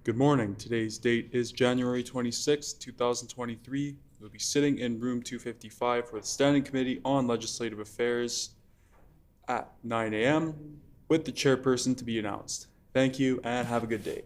Good morning. Today's date is January 26, 2023. We'll be sitting in room 255 for the Standing Committee on Legislative Affairs at 9 a.m. with the chairperson to be announced. Thank you and have a good day.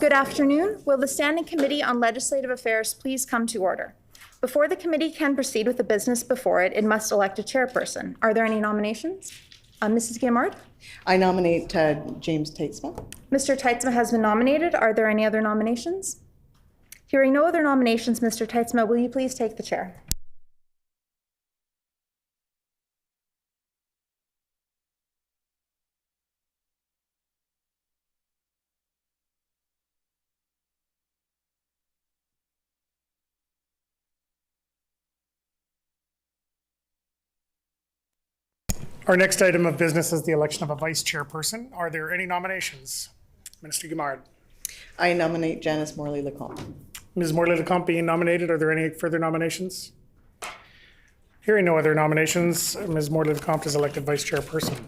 Good afternoon. Will the Standing Committee on Legislative Affairs please come to order? Before the committee can proceed with the business before it, it must elect a chairperson. Are there any nominations? Mrs. Guimard? I nominate James Tatesma. Mr. Teitzma has been nominated. Are there any other nominations? Hearing no other nominations, Mr. Teitzma, will you please take the chair? Our next item of business is the election of a vice chairperson. Are there any nominations? Minister Guimard. I nominate Janice Morley-Lecomte. Ms. Morley-Lecomte being nominated. Are there any further nominations? Hearing no other nominations, Ms. Morley-Lecomte is elected vice chairperson.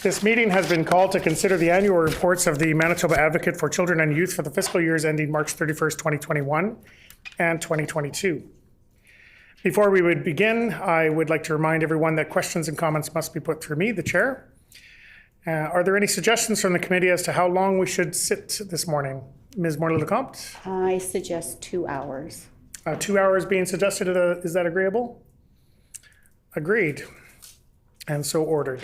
This meeting has been called to consider the annual reports of the Manitoba Advocate for Children and Youth for the fiscal years ending March 31st, 2021 and 2022. Before we would begin, I would like to remind everyone that questions and comments must be put through me, the chair. Are there any suggestions from the committee as to how long we should sit this morning? Ms. Morley-Lecomte? I suggest 2 hours. 2 hours being suggested, is that agreeable? Agreed, and so ordered.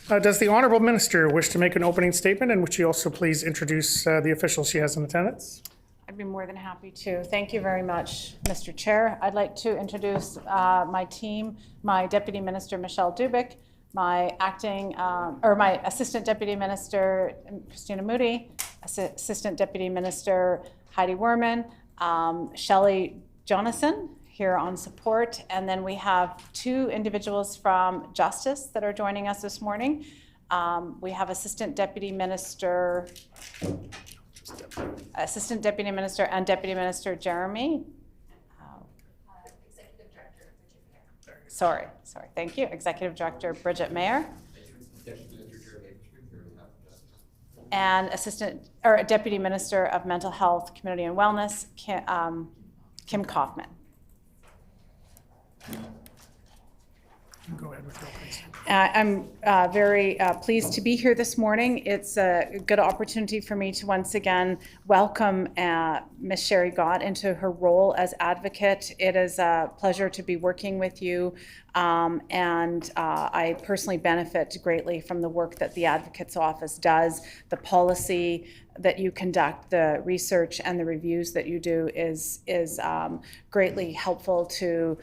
Does the Honourable Minister wish to make an opening statement, and would she also please introduce the officials she has in attendance? I'd be more than happy to. Thank you very much, Mr. Chair. I'd like to introduce my team, my Deputy Minister, Michelle Dubik, my my Assistant Deputy Minister, Christina Moody, Assistant Deputy Minister, Heidi Werman, Shelley Jonathan here on support, and then we have 2 individuals from Justice that are joining us this morning. We have Assistant Deputy Minister and Deputy Minister Jeremy. Executive Director Bridget Mayer. Sorry, thank you. Executive Director Bridget Mayer. And Deputy Minister of Mental Health, Community and Wellness, Kim Kaufman. Go ahead with your opening statement. I'm very pleased to be here this morning. It's a good opportunity for me to once again welcome Ms. Sherry Gott into her role as advocate. It is a pleasure to be working with you, and I personally benefit greatly from the work that the Advocate's Office does. The policy that you conduct, the research and the reviews that you do is greatly helpful to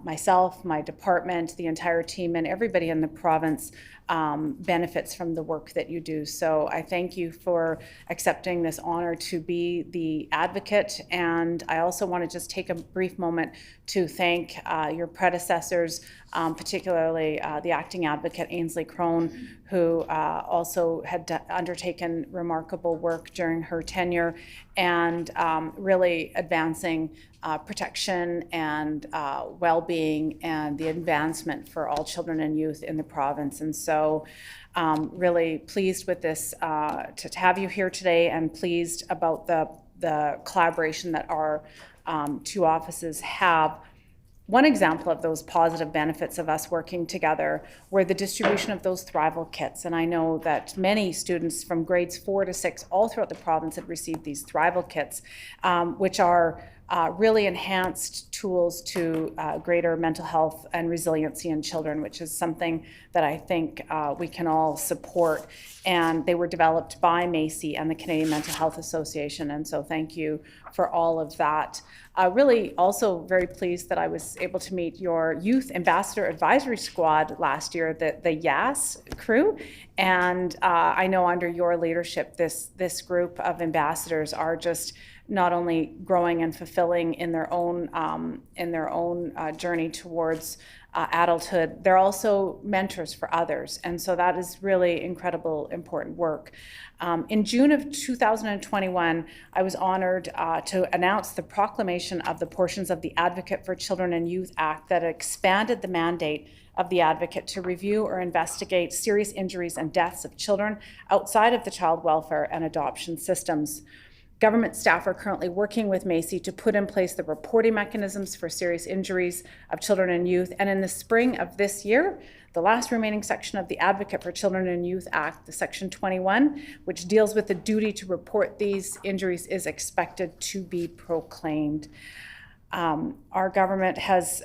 myself, my department, the entire team, and everybody in the province benefits from the work that you do. So I thank you for accepting this honor to be the advocate, and I also want to just take a brief moment to thank your predecessors, particularly the acting advocate Ainsley Crone, who also had undertaken remarkable work during her tenure and really advancing protection and well-being and the advancement for all children and youth in the province. And so really pleased with this, to have you here today, and pleased about the collaboration that our 2 offices have. One example of those positive benefits of us working together were the distribution of those Thrival kits. And I know that many students from grades 4 to 6 all throughout the province had received these Thrival kits, which are really enhanced tools to greater mental health and resiliency in children, which is something that I think we can all support. And they were developed by Macy and the Canadian Mental Health Association, and so thank you for all of that. Really also very pleased that I was able to meet your Youth Ambassador Advisory Squad last year, the YAS crew, and I know under your leadership this group of ambassadors are just not only growing and fulfilling in their own journey towards adulthood, they're also mentors for others. And so that is really incredible, important work. In June of 2021, I was honored to announce the proclamation of the portions of the Advocate for Children and Youth Act that expanded the mandate of the Advocate to review or investigate serious injuries and deaths of children outside of the child welfare and adoption systems. Government staff are currently working with Macy to put in place the reporting mechanisms for serious injuries of children and youth. And in the spring of this year, the last remaining section of the Advocate for Children and Youth Act, the Section 21, which deals with the duty to report these injuries, is expected to be proclaimed. Our government has,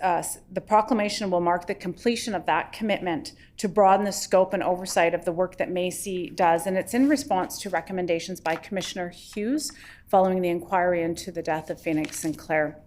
the proclamation will mark the completion of that commitment to broaden the scope and oversight of the work that Macy does. And it's in response to recommendations by Commissioner Hughes following the inquiry into the death of Phoenix Sinclair.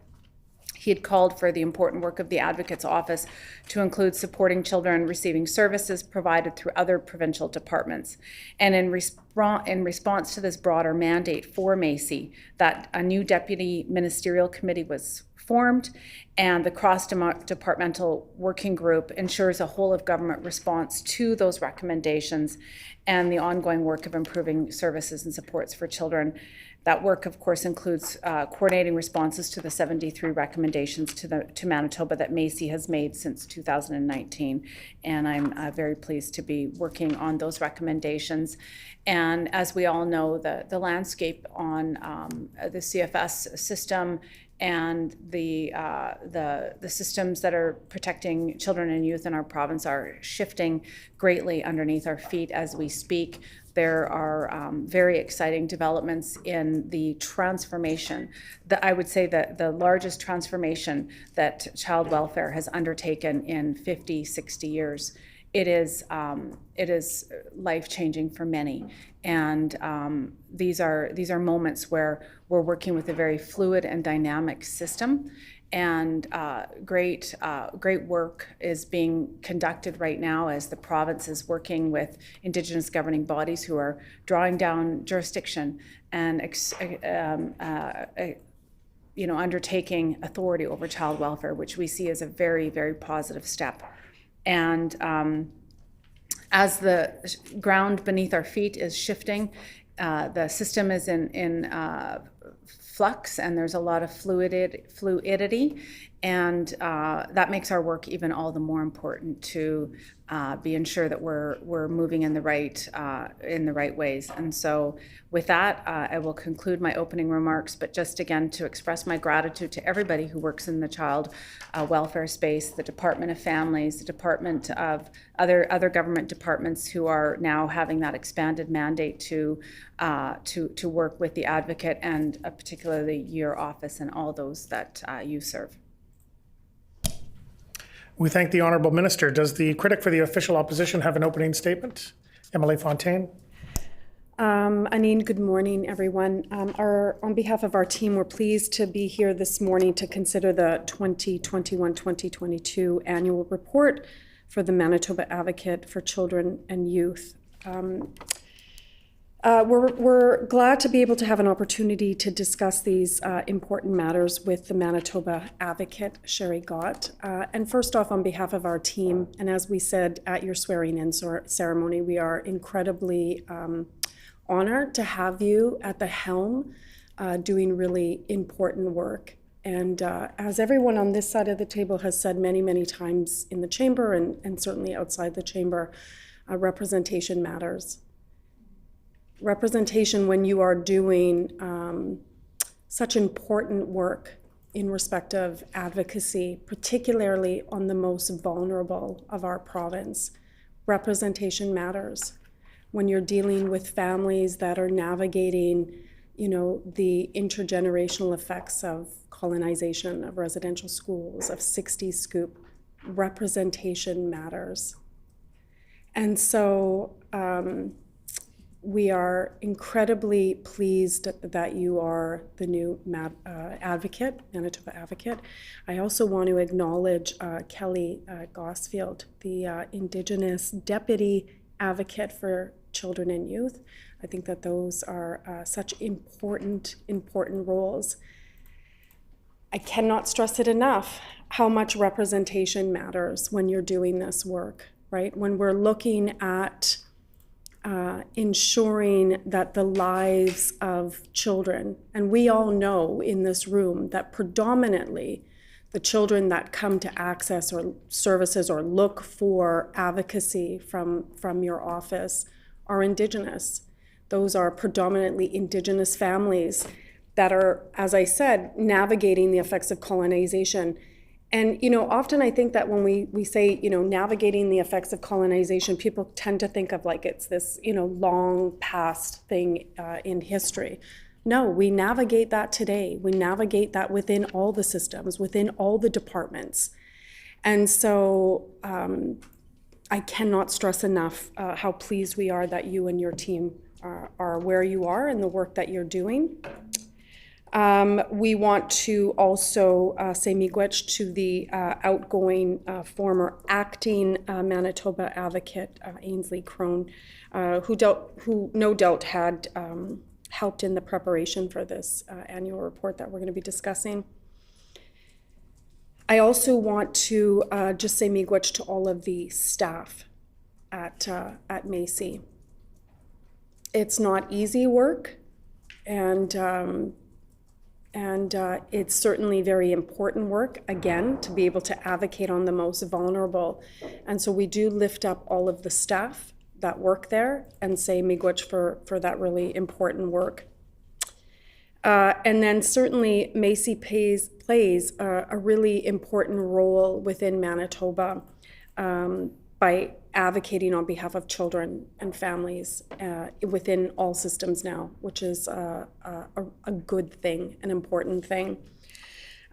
He had called for the important work of the Advocate's Office to include supporting children receiving services provided through other provincial departments. And in response to this broader mandate for Macy, that a new deputy ministerial committee was formed, and the cross-departmental working group ensures a whole-of-government response to those recommendations and the ongoing work of improving services and supports for children. That work, of course, includes coordinating responses to the 73 recommendations to Manitoba that Macy has made since 2019. And I'm very pleased to be working on those recommendations. And as we all know, the landscape on the CFS system and the systems that are protecting children and youth in our province are shifting greatly underneath our feet as we speak. There are very exciting developments in the transformation. I would say that the largest transformation that child welfare has undertaken in 50, 60 years. It is life-changing for many, and these are moments where we're working with a very fluid and dynamic system, and great work is being conducted right now as the province is working with Indigenous governing bodies who are drawing down jurisdiction and undertaking authority over child welfare, which we see as a very, very positive step. And as the ground beneath our feet is shifting, the system is in flux, and there's a lot of fluidity, and that makes our work even all the more important to be ensure that we're moving in the right ways. And so with that, I will conclude my opening remarks, but just again to express my gratitude to everybody who works in the child welfare space, the Department of Families, the Department of other government departments who are now having that expanded mandate to work with the Advocate, and particularly your office and all those that you serve. We thank the Honourable Minister. Does the critic for the official opposition have an opening statement? Emily Fontaine. Anine, good morning, everyone. On behalf of our team, we're pleased to be here this morning to consider the 2021-2022 annual report for the Manitoba Advocate for Children and Youth. We're glad to be able to have an opportunity to discuss these important matters with the Manitoba Advocate, Sherry Gott. And first off, on behalf of our team, and as we said at your swearing-in ceremony, we are incredibly honored to have you at the helm doing really important work. And as everyone on this side of the table has said many, many times in the chamber and certainly outside the chamber, representation matters. Representation when you are doing such important work in respect of advocacy, particularly on the most vulnerable of our province. Representation matters. When you're dealing with families that are navigating, the intergenerational effects of colonization, of residential schools, of 60s scoop, representation matters. And so, we are incredibly pleased that you are the new Manitoba Advocate. I also want to acknowledge Kelly Gosfield, the Indigenous Deputy Advocate for Children and Youth. I think that those are such important roles. I cannot stress it enough how much representation matters when you're doing this work, right? When we're looking at ensuring that the lives of children, and we all know in this room that predominantly the children that come to access or services or look for advocacy from your office are Indigenous. Those are predominantly Indigenous families that are, as I said, navigating the effects of colonization. And, often I think that when we say, navigating the effects of colonization, people tend to think of like it's this, long past thing in history. No, we navigate that today. We navigate that within all the systems, within all the departments. And so I cannot stress enough how pleased we are that you and your team are where you are and the work that you're doing. We want to also say miigwech to the outgoing former acting Manitoba advocate, Ainsley Crone, who no doubt had helped in the preparation for this annual report that we're going to be discussing. I also want to just say miigwech to all of the staff at Macy. It's not easy work, and it's certainly very important work, again, to be able to advocate on the most vulnerable. And so we do lift up all of the staff that work there and say miigwech for that really important work. And then certainly Macy plays a really important role within Manitoba by advocating on behalf of children and families within all systems now, which is a good thing, an important thing.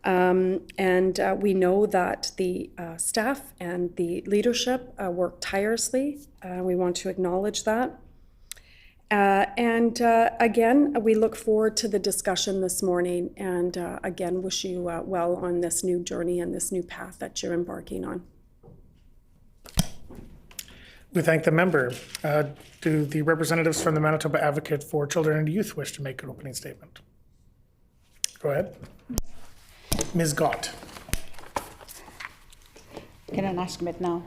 And we know that the staff and the leadership work tirelessly. We want to acknowledge that. And again, we look forward to the discussion this morning, and again, wish you well on this new journey and this new path that you're embarking on. We thank the member. Do the representatives from the Manitoba Advocate for Children and Youth wish to make an opening statement? Go ahead. Ms. Gott. Can I ask it now?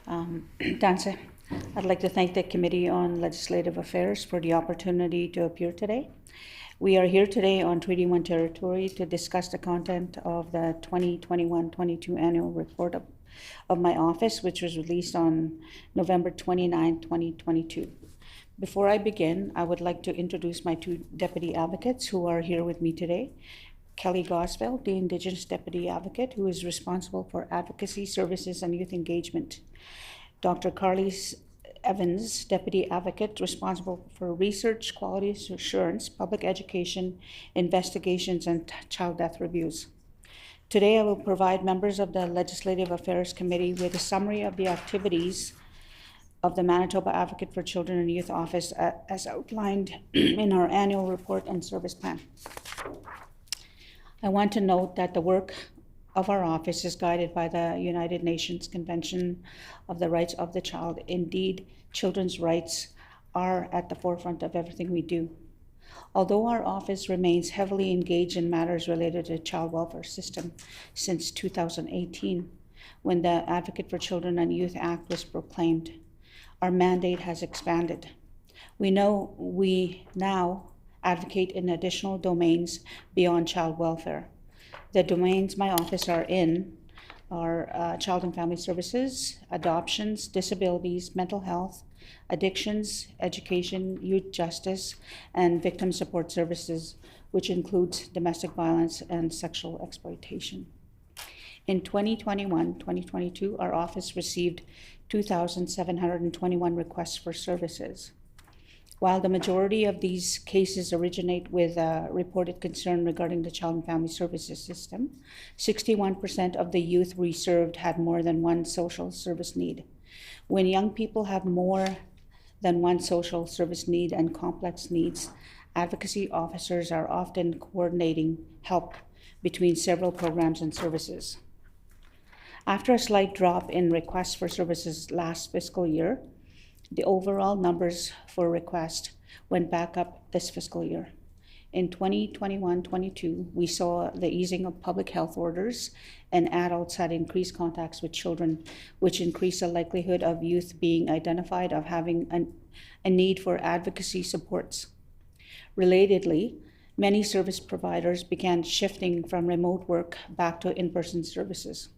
Danse, I'd like to thank the Committee on Legislative Affairs for the opportunity to appear today. We are here today on Treaty 1 territory to discuss the content of the 2021-22 annual report of my office, which was released on November 29, 2022. Before I begin, I would like to introduce my two deputy advocates who are here with me today. Kelly Gosfeld, the Indigenous Deputy Advocate, who is responsible for advocacy services and youth engagement. Dr. Carly Evans, Deputy Advocate, responsible for research, quality assurance, public education, investigations, and child death reviews. Today, I will provide members of the Legislative Affairs Committee with a summary of the activities of the Manitoba Advocate for Children and Youth Office as outlined in our annual report and service plan. I want to note that the work of our office is guided by the United Nations Convention of the Rights of the Child. Indeed, children's rights are at the forefront of everything we do. Although our office remains heavily engaged in matters related to the child welfare system since 2018, when the Advocate for Children and Youth Act was proclaimed, our mandate has expanded. We now advocate in additional domains beyond child welfare. The domains my office are in are child and family services, adoptions, disabilities, mental health, addictions, education, youth justice, and victim support services, which includes domestic violence and sexual exploitation. In 2021-2022, our office received 2,721 requests for services. While the majority of these cases originate with reported concern regarding the child and family services system, 61% of the youth we served had more than one social service need. When young people have more than one social service need and complex needs, advocacy officers are often coordinating help between several programs and services. After a slight drop in requests for services last fiscal year, the overall numbers for requests went back up this fiscal year. In 2021-22, we saw the easing of public health orders, and adults had increased contacts with children, which increased the likelihood of youth being identified of having a need for advocacy supports. Relatedly, many service providers began shifting from remote work back to in-person services,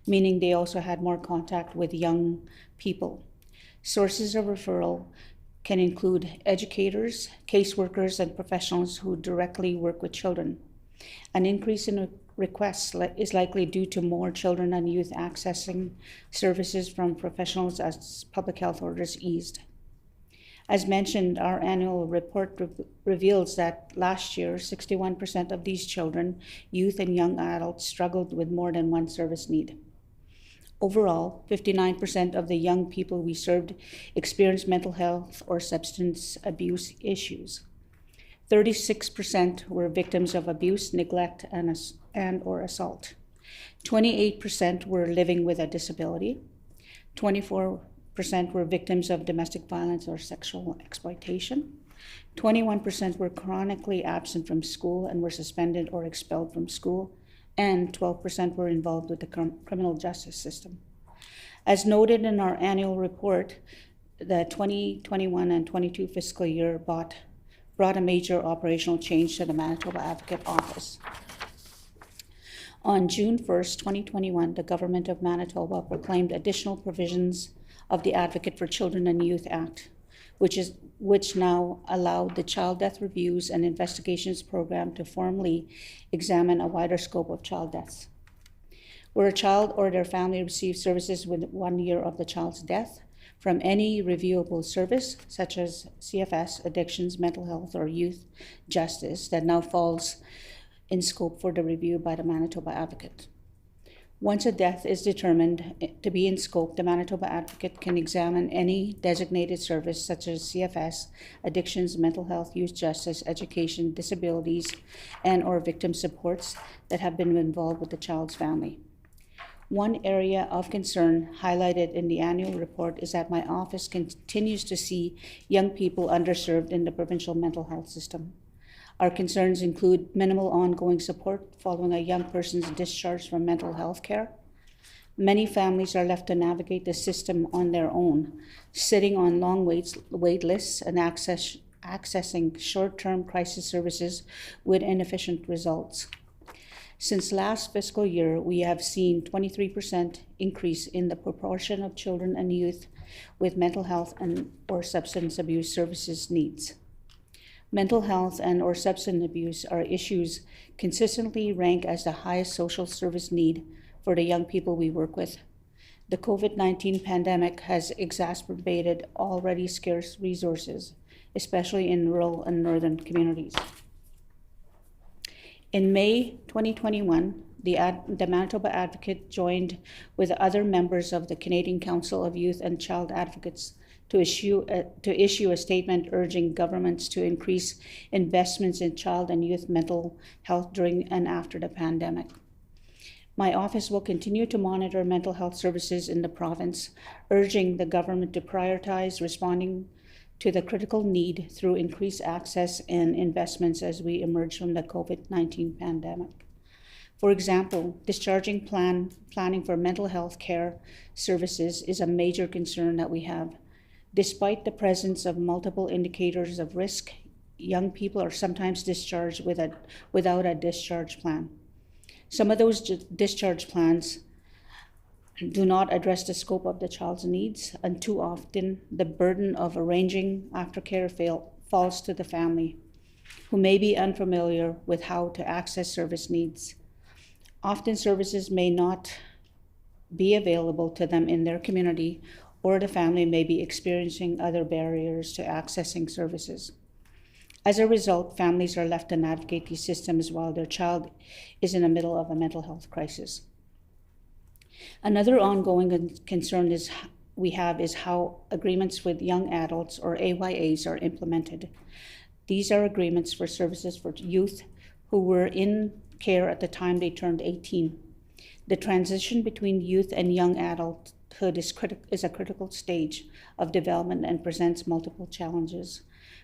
meaning they also had more contact with young people. Sources of referral can include educators, caseworkers, and professionals who directly work with children. An increase in requests is likely due to more children and youth accessing services from professionals as public health orders eased. As mentioned, our annual report reveals that last year, 61% of these children, youth, and young adults struggled with more than one service need. Overall, 59% of the young people we served experienced mental health or substance abuse issues. 36% were victims of abuse, neglect, and or assault. 28% were living with a disability. 24% were victims of domestic violence or sexual exploitation. 21% were chronically absent from school and were suspended or expelled from school. And 12% were involved with the criminal justice system. As noted in our annual report, the 2021 and 22 fiscal year brought a major operational change to the Manitoba Advocate Office. On June 1st, 2021, the Government of Manitoba proclaimed additional provisions of the Advocate for Children and Youth Act, which now allowed the Child Death Reviews and Investigations Program to formally examine a wider scope of child deaths. Where a child or their family receives services within 1 year of the child's death from any reviewable service, such as CFS, addictions, mental health, or youth justice, that now falls in scope for the review by the Manitoba Advocate. Once a death is determined to be in scope, the Manitoba Advocate can examine any designated service such as CFS, addictions, mental health, youth justice, education, disabilities, and or victim supports that have been involved with the child's family. One area of concern highlighted in the annual report is that my office continues to see young people underserved in the provincial mental health system. Our concerns include minimal ongoing support following a young person's discharge from mental health care. Many families are left to navigate the system on their own, sitting on long wait lists and accessing short-term crisis services with inefficient results. Since last fiscal year, we have seen 23% increase in the proportion of children and youth with mental health and or substance abuse services needs. Mental health and or substance abuse are issues consistently ranked as the highest social service need for the young people we work with. The COVID-19 pandemic has exacerbated already scarce resources, especially in rural and northern communities. In May 2021, the Manitoba Advocate joined with other members of the Canadian Council of Youth and Child Advocates to issue a statement urging governments to increase investments in child and youth mental health during and after the pandemic. My office will continue to monitor mental health services in the province, urging the government to prioritize responding to the critical need through increased access and investments as we emerge from the COVID-19 pandemic. For example, discharging planning for mental health care services is a major concern that we have. Despite the presence of multiple indicators of risk, young people are sometimes discharged without a discharge plan. Some of those discharge plans do not address the scope of the child's needs, and too often the burden of arranging aftercare falls to the family, who may be unfamiliar with how to access service needs. Often services may not be available to them in their community, or the family may be experiencing other barriers to accessing services. As a result, families are left to navigate these systems while their child is in the middle of a mental health crisis. Another ongoing concern we have is how agreements with young adults, or AYAs, are implemented. These are agreements for services for youth who were in care at the time they turned 18. The transition between youth and young adulthood is a critical stage of development and presents multiple challenges.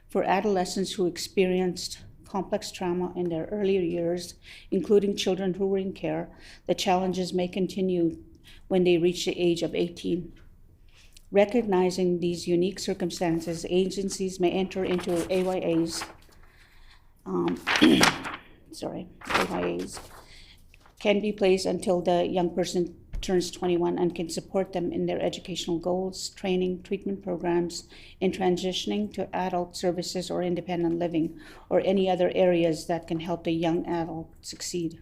For adolescents who experienced complex trauma in their earlier years, including children who were in care, the challenges may continue when they reach the age of 18. Recognizing these unique circumstances, agencies may enter into AYAs. AYAs can be placed until the young person turns 21 and can support them in their educational goals, training, treatment programs, in transitioning to adult services or independent living, or any other areas that can help the young adult succeed.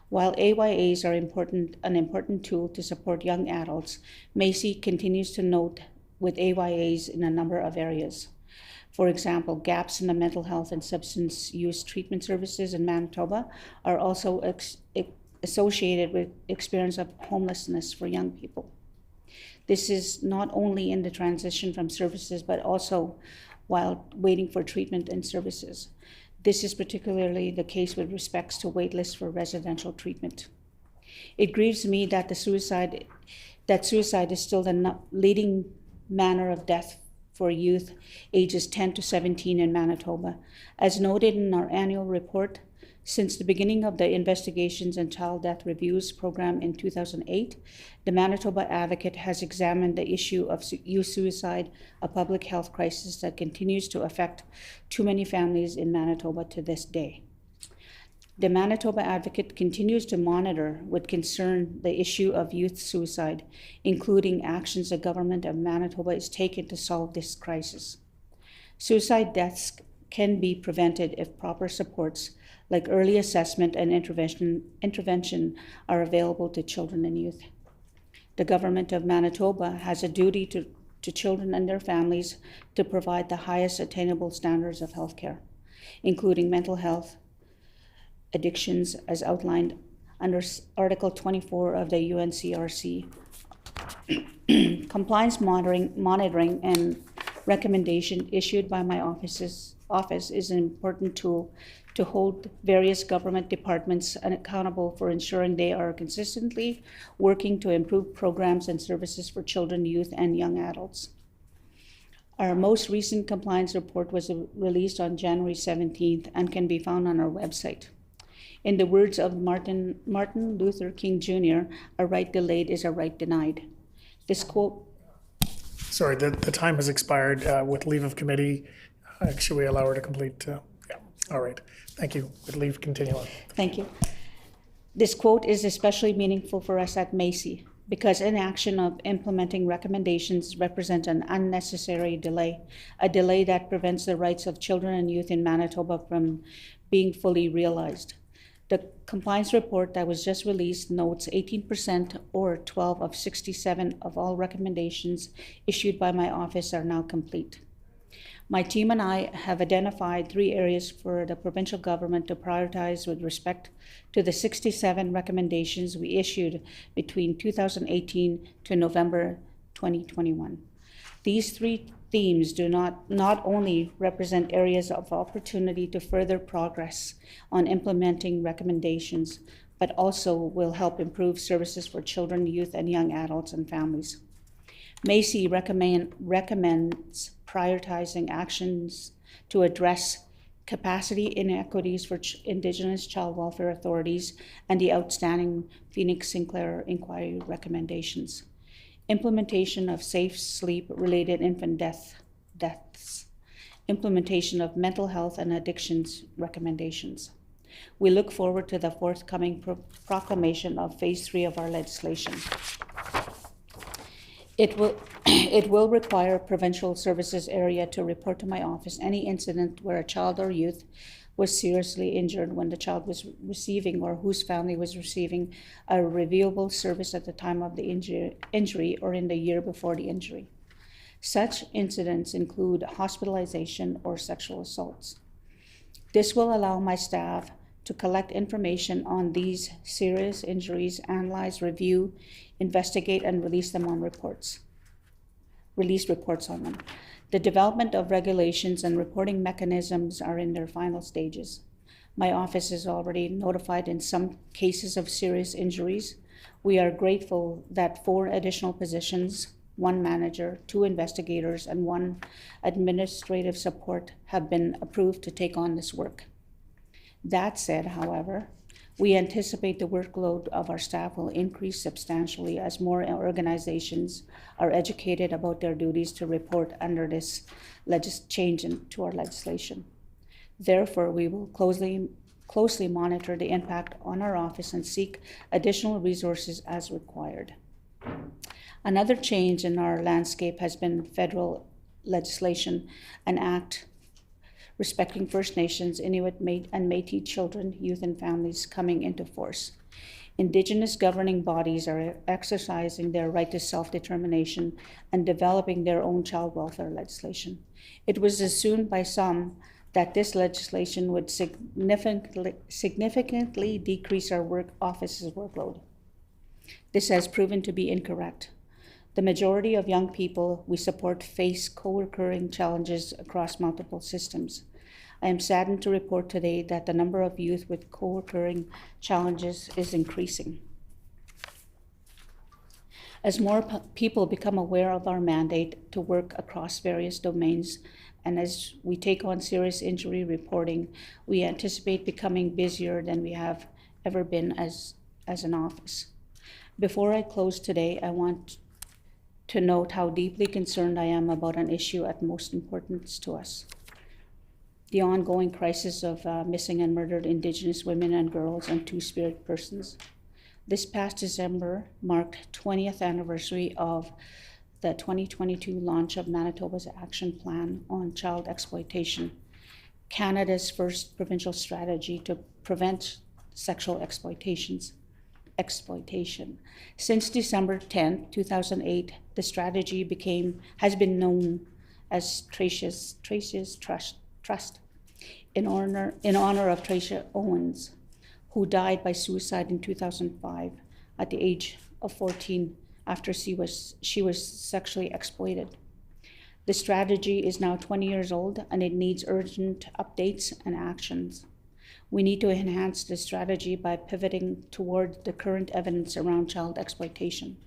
While AYAs are an important tool to support young adults, Macy continues to note with AYAs in a number of areas. For example, gaps in the mental health and substance use treatment services in Manitoba are also associated with experience of homelessness for young people. This is not only in the transition from services, but also while waiting for treatment and services. This is particularly the case with respects to waitlists for residential treatment. It grieves me that suicide is still the leading manner of death for youth ages 10 to 17 in Manitoba. As noted in our annual report, since the beginning of the Investigations and Child Death Reviews program in 2008, the Manitoba Advocate has examined the issue of youth suicide, a public health crisis that continues to affect too many families in Manitoba to this day. The Manitoba Advocate continues to monitor with concern the issue of youth suicide, including actions the government of Manitoba is taking to solve this crisis. Suicide deaths can be prevented if proper supports like early assessment and intervention are available to children and youth. The government of Manitoba has a duty to children and their families to provide the highest attainable standards of healthcare, including mental health, addictions as outlined under Article 24 of the UNCRC. Compliance monitoring and recommendation issued by my office is an important tool to hold various government departments accountable for ensuring they are consistently working to improve programs and services for children, youth, and young adults. Our most recent compliance report was released on January 17th and can be found on our website. In the words of Martin Luther King Jr., a right delayed is a right denied. This quote. Sorry, the time has expired. With leave of committee, should we allow her to complete? Yeah, all right. Thank you. With leave, continue on. Thank you. This quote is especially meaningful for us at Macy because inaction of implementing recommendations represents an unnecessary delay, a delay that prevents the rights of children and youth in Manitoba from being fully realized. The compliance report that was just released notes 18% or 12 of 67 of all recommendations issued by my office are now complete. My team and I have identified 3 areas for the provincial government to prioritize with respect to the 67 recommendations we issued between 2018 to November 2021. These 3 themes do not only represent areas of opportunity to further progress on implementing recommendations, but also will help improve services for children, youth, and young adults and families. Macy recommends prioritizing actions to address capacity inequities for Indigenous child welfare authorities and the outstanding Phoenix Sinclair inquiry recommendations. Implementation of safe sleep-related infant deaths, implementation of mental health and addictions recommendations. We look forward to the forthcoming proclamation of Phase 3 of our legislation. It will require provincial services area to report to my office any incident where a child or youth was seriously injured when the child was receiving or whose family was receiving a reviewable service at the time of the injury or in the year before the injury. Such incidents include hospitalization or sexual assaults. This will allow my staff to collect information on these serious injuries, analyze, review, investigate, and release reports on them. The development of regulations and reporting mechanisms are in their final stages. My office is already notified in some cases of serious injuries. We are grateful that 4 additional positions, 1 manager, 2 investigators, and 1 administrative support have been approved to take on this work. That said, however, we anticipate the workload of our staff will increase substantially as more organizations are educated about their duties to report under this change to our legislation. Therefore, we will closely closely monitor the impact on our office and seek additional resources as required. Another change in our landscape has been federal legislation, an act respecting First Nations, Inuit, and Métis children, youth, and families coming into force. Indigenous governing bodies are exercising their right to self-determination and developing their own child welfare legislation. It was assumed by some that this legislation would significantly decrease our office's workload. This has proven to be incorrect. The majority of young people we support face co-occurring challenges across multiple systems. I am saddened to report today that the number of youth with co-occurring challenges is increasing. As more people become aware of our mandate to work across various domains, and as we take on serious injury reporting, we anticipate becoming busier than we have ever been as an office. Before I close today, I want to note how deeply concerned I am about an issue at most importance to us: the ongoing crisis of missing and murdered Indigenous women and girls and Two-Spirit persons. This past December marked 20th anniversary of the 2022 launch of Manitoba's Action Plan on Child Exploitation, Canada's first provincial strategy to prevent sexual exploitation. Since December 10, 2008, the strategy has been known as Tracia's Trust, in honor of Tracia Owens, who died by suicide in 2005 at the age of 14 after she was sexually exploited. The strategy is now 20 years old and it needs urgent updates and actions. We need to enhance the strategy by pivoting toward the current evidence around child exploitation.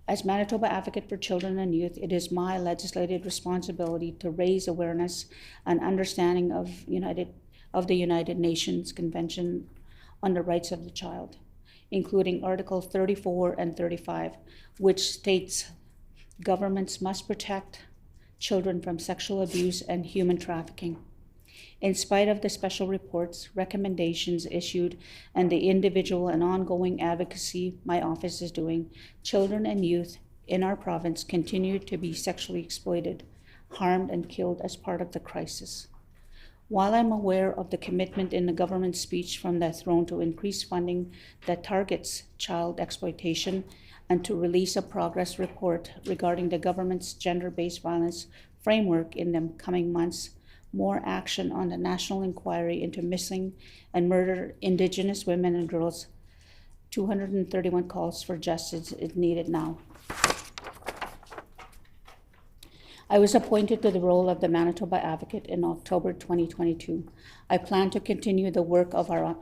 As Manitoba Advocate for Children and Youth, it is my legislative responsibility to raise awareness and understanding of the United Nations Convention on the Rights of the Child, including Article 34 and 35, which states governments must protect children from sexual abuse and human trafficking. In spite of the special reports, recommendations issued, and the individual and ongoing advocacy my office is doing, children and youth in our province continue to be sexually exploited, harmed, and killed as part of the crisis. While I'm aware of the commitment in the government's speech from the throne to increase funding that targets child exploitation and to release a progress report regarding the government's gender-based violence framework in the coming months, more action on the national inquiry into missing and murdered Indigenous women and girls, 231 calls for justice is needed now. I was appointed to the role of the Manitoba Advocate in October 2022. I plan to continue the work of our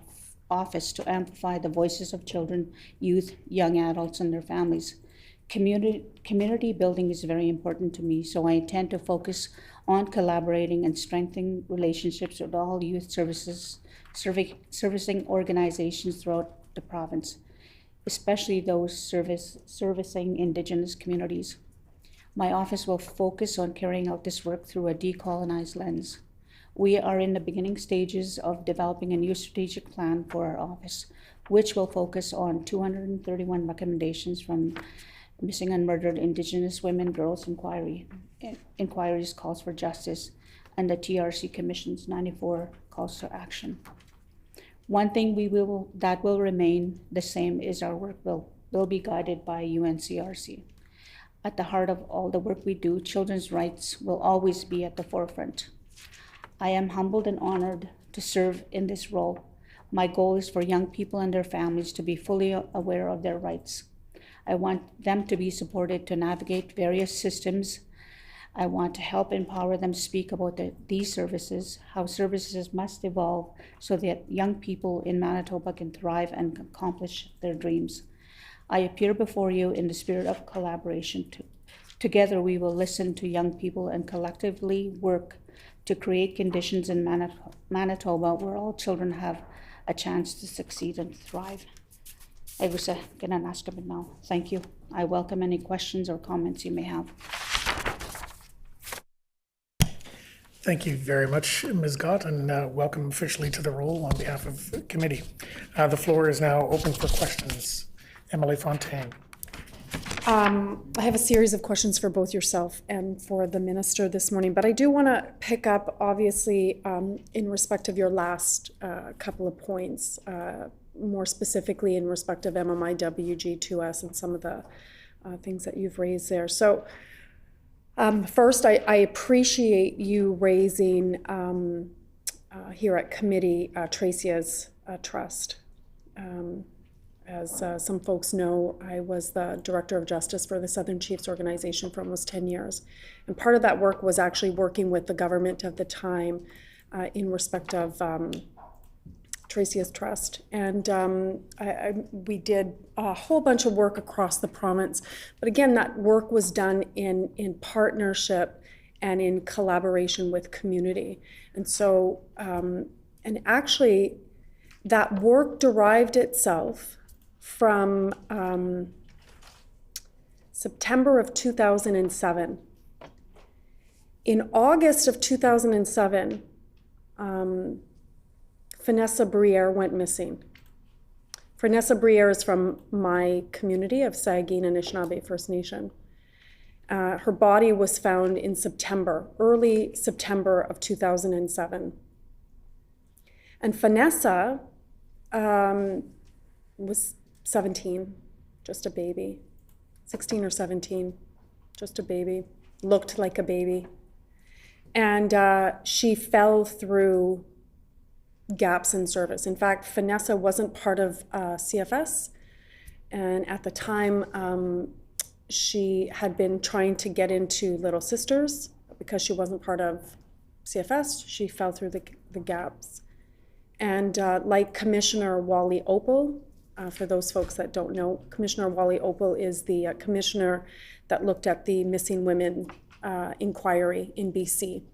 office to amplify the voices of children, youth, young adults, and their families. Community building is very important to me, so I intend to focus on collaborating and strengthening relationships with all youth servicing organizations throughout the province, especially those servicing Indigenous communities. My office will focus on carrying out this work through a decolonized lens. We are in the beginning stages of developing a new strategic plan for our office, which will focus on 231 recommendations from Missing and Murdered Indigenous Women, Girls Inquiries Calls for Justice, and the TRC Commission's 94 Calls to Action. One thing that will remain the same is our work will be guided by UNCRC. At the heart of all the work we do, children's rights will always be at the forefront. I am humbled and honored to serve in this role. My goal is for young people and their families to be fully aware of their rights. I want them to be supported to navigate various systems. I want to help empower them to speak about these services, how services must evolve so that young people in Manitoba can thrive and accomplish their dreams. I appear before you in the spirit of collaboration. Together we will listen to young people and collectively work to create conditions in Manitoba where all children have a chance to succeed and thrive. I was gonna ask about now. Thank you. I welcome any questions or comments you may have. Thank you very much, Ms. Gott, and welcome officially to the role on behalf of the committee. The floor is now open for questions. Emily Fontaine. I have a series of questions for both yourself and for the minister this morning, but I do want to pick up, obviously, in respect of your last couple of points, more specifically in respect of MMIW, G2S, and some of the things that you've raised there. So first, I appreciate you raising here at committee Tracia's trust. As some folks know, I was the Director of Justice for the Southern Chiefs Organization for almost 10 years. And part of that work was actually working with the government of the time in respect of Tracia's trust. And we did a whole bunch of work across the province. But again, that work was done in partnership and in collaboration with community. And so, and actually, that work derived itself from September of 2007. In August of 2007, Vanessa Briere went missing. Vanessa Briere is from my community of Saugeen and Anishinaabe First Nation. Her body was found in September, early September of 2007. And Vanessa was 17, just a baby, 16 or 17, just a baby, looked like a baby. And she fell through gaps in service. In fact, Vanessa wasn't part of CFS. And at the time, she had been trying to get into Little Sisters. Because she wasn't part of CFS, she fell through the gaps. And like Commissioner Wally Opal, for those folks that don't know, Commissioner Wally Opal is the commissioner that looked at the missing women inquiry in BC.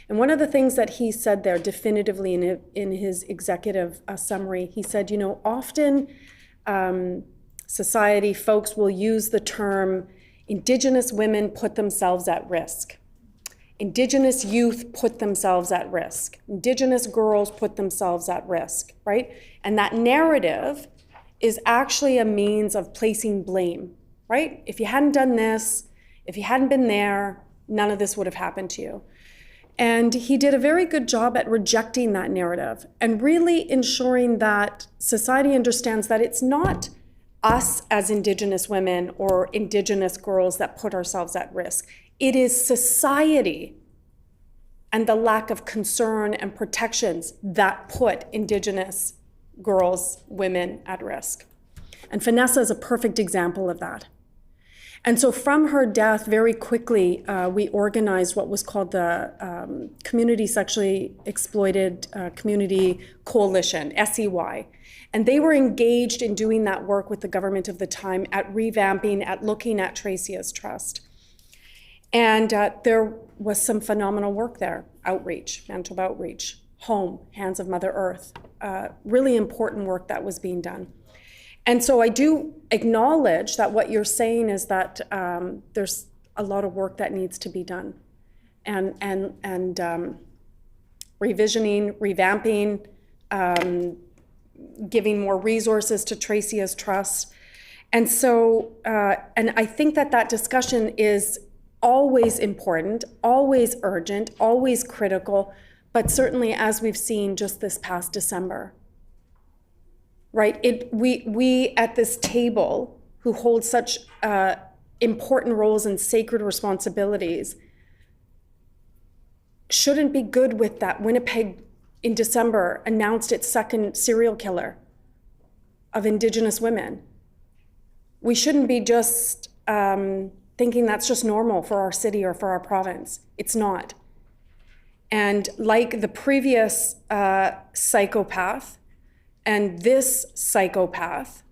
And one of the things that he said there definitively in his executive summary, he said, you know, often society folks will use the term Indigenous women put themselves at risk. Indigenous youth put themselves at risk. Indigenous girls put themselves at risk, right? And that narrative is actually a means of placing blame, right? If you hadn't done this, if you hadn't been there, none of this would have happened to you. And he did a very good job at rejecting that narrative and really ensuring that society understands that it's not us as Indigenous women or Indigenous girls that put ourselves at risk. It is society and the lack of concern and protections that put Indigenous girls, women at risk. And Vanessa is a perfect example of that. And so from her death, very quickly, we organized what was called the Community Sexually Exploited Community Coalition, SEY. And they were engaged in doing that work with the government of the time at revamping, at looking at Tracia's trust. And there was some phenomenal work there. Outreach, Manitoba Outreach, Home, Hands of Mother Earth, really important work that was being done. And so I do acknowledge that what you're saying is that there's a lot of work that needs to be done. And revisioning, revamping, giving more resources to Tracia's trust. And so, and I think that that discussion is always important, always urgent, always critical, but certainly as we've seen just this past December, right? We at this table who hold such important roles and sacred responsibilities shouldn't be good with that. Winnipeg in December announced its second serial killer of Indigenous women. We shouldn't be just thinking that's just normal for our city or for our province. It's not. And like the previous psychopath and this psychopath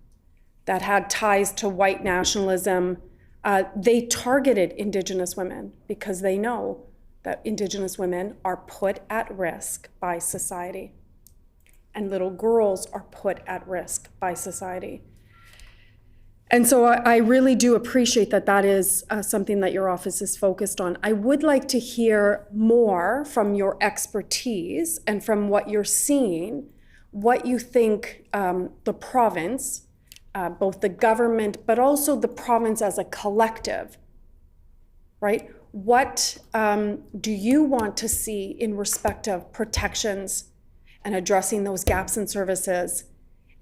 that had ties to white nationalism, they targeted Indigenous women because they know that Indigenous women are put at risk by society. And little girls are put at risk by society. And so I really do appreciate that that is something that your office is focused on. I would like to hear more from your expertise and from what you're seeing, what you think the province, both the government, but also the province as a collective, right? What do you want to see in respect of protections and addressing those gaps in services?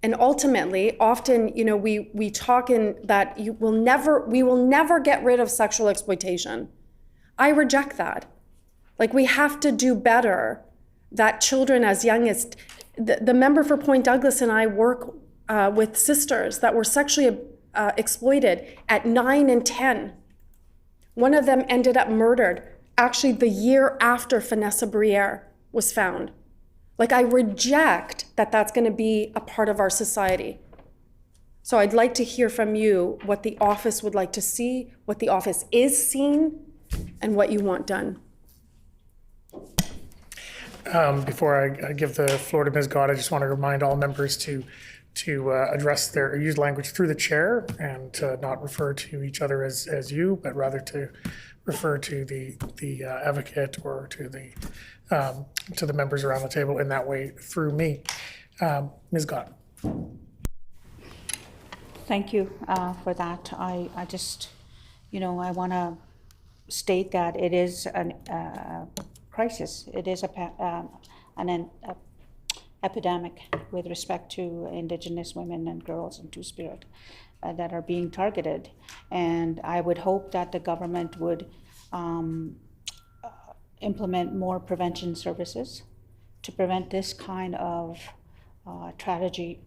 And ultimately, often, you know, we talk in that we will never get rid of sexual exploitation. I reject that. Like, we have to do better that children as young as, the member for Point Douglas and I work with sisters that were sexually exploited at 9 and 10. One of them ended up murdered, actually the year after Vanessa Briere was found. Like, I reject that that's going to be a part of our society. So I'd like to hear from you what the office would like to see, what the office is seeing, and what you want done. Before I give the floor to Ms. Gott, I just want to remind all members to address their, use language through the chair and to not refer to each other as you, but rather to refer to the advocate or to the members around the table in that way through me. Ms. Gott. Thank you for that. I just, you know, I want to state that it is a crisis. It is an epidemic with respect to Indigenous women and girls and Two-Spirit that are being targeted. And I would hope that the government would implement more prevention services to prevent this kind of tragedy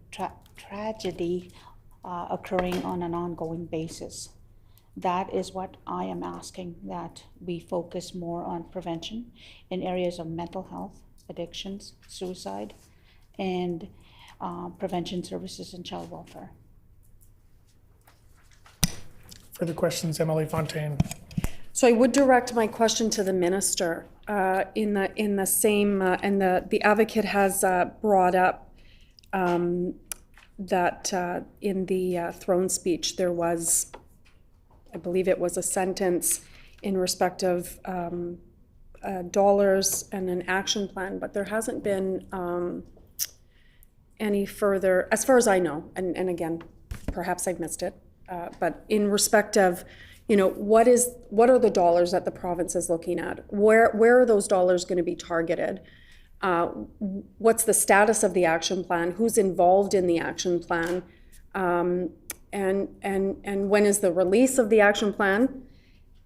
occurring on an ongoing basis. That is what I am asking, that we focus more on prevention in areas of mental health, addictions, suicide, and prevention services and child welfare. Further questions, Emily Fontaine. So I would direct my question to the minister in the same, and the advocate has brought up that in the throne speech there was, I believe it was a sentence in respect of dollars and an action plan, but there hasn't been any further, as far as I know, and again, perhaps I've missed it, but in respect of, you know, what are the dollars that the province is looking at? Where are those dollars going to be targeted? What's the status of the action plan? Who's involved in the action plan? And when is the release of the action plan?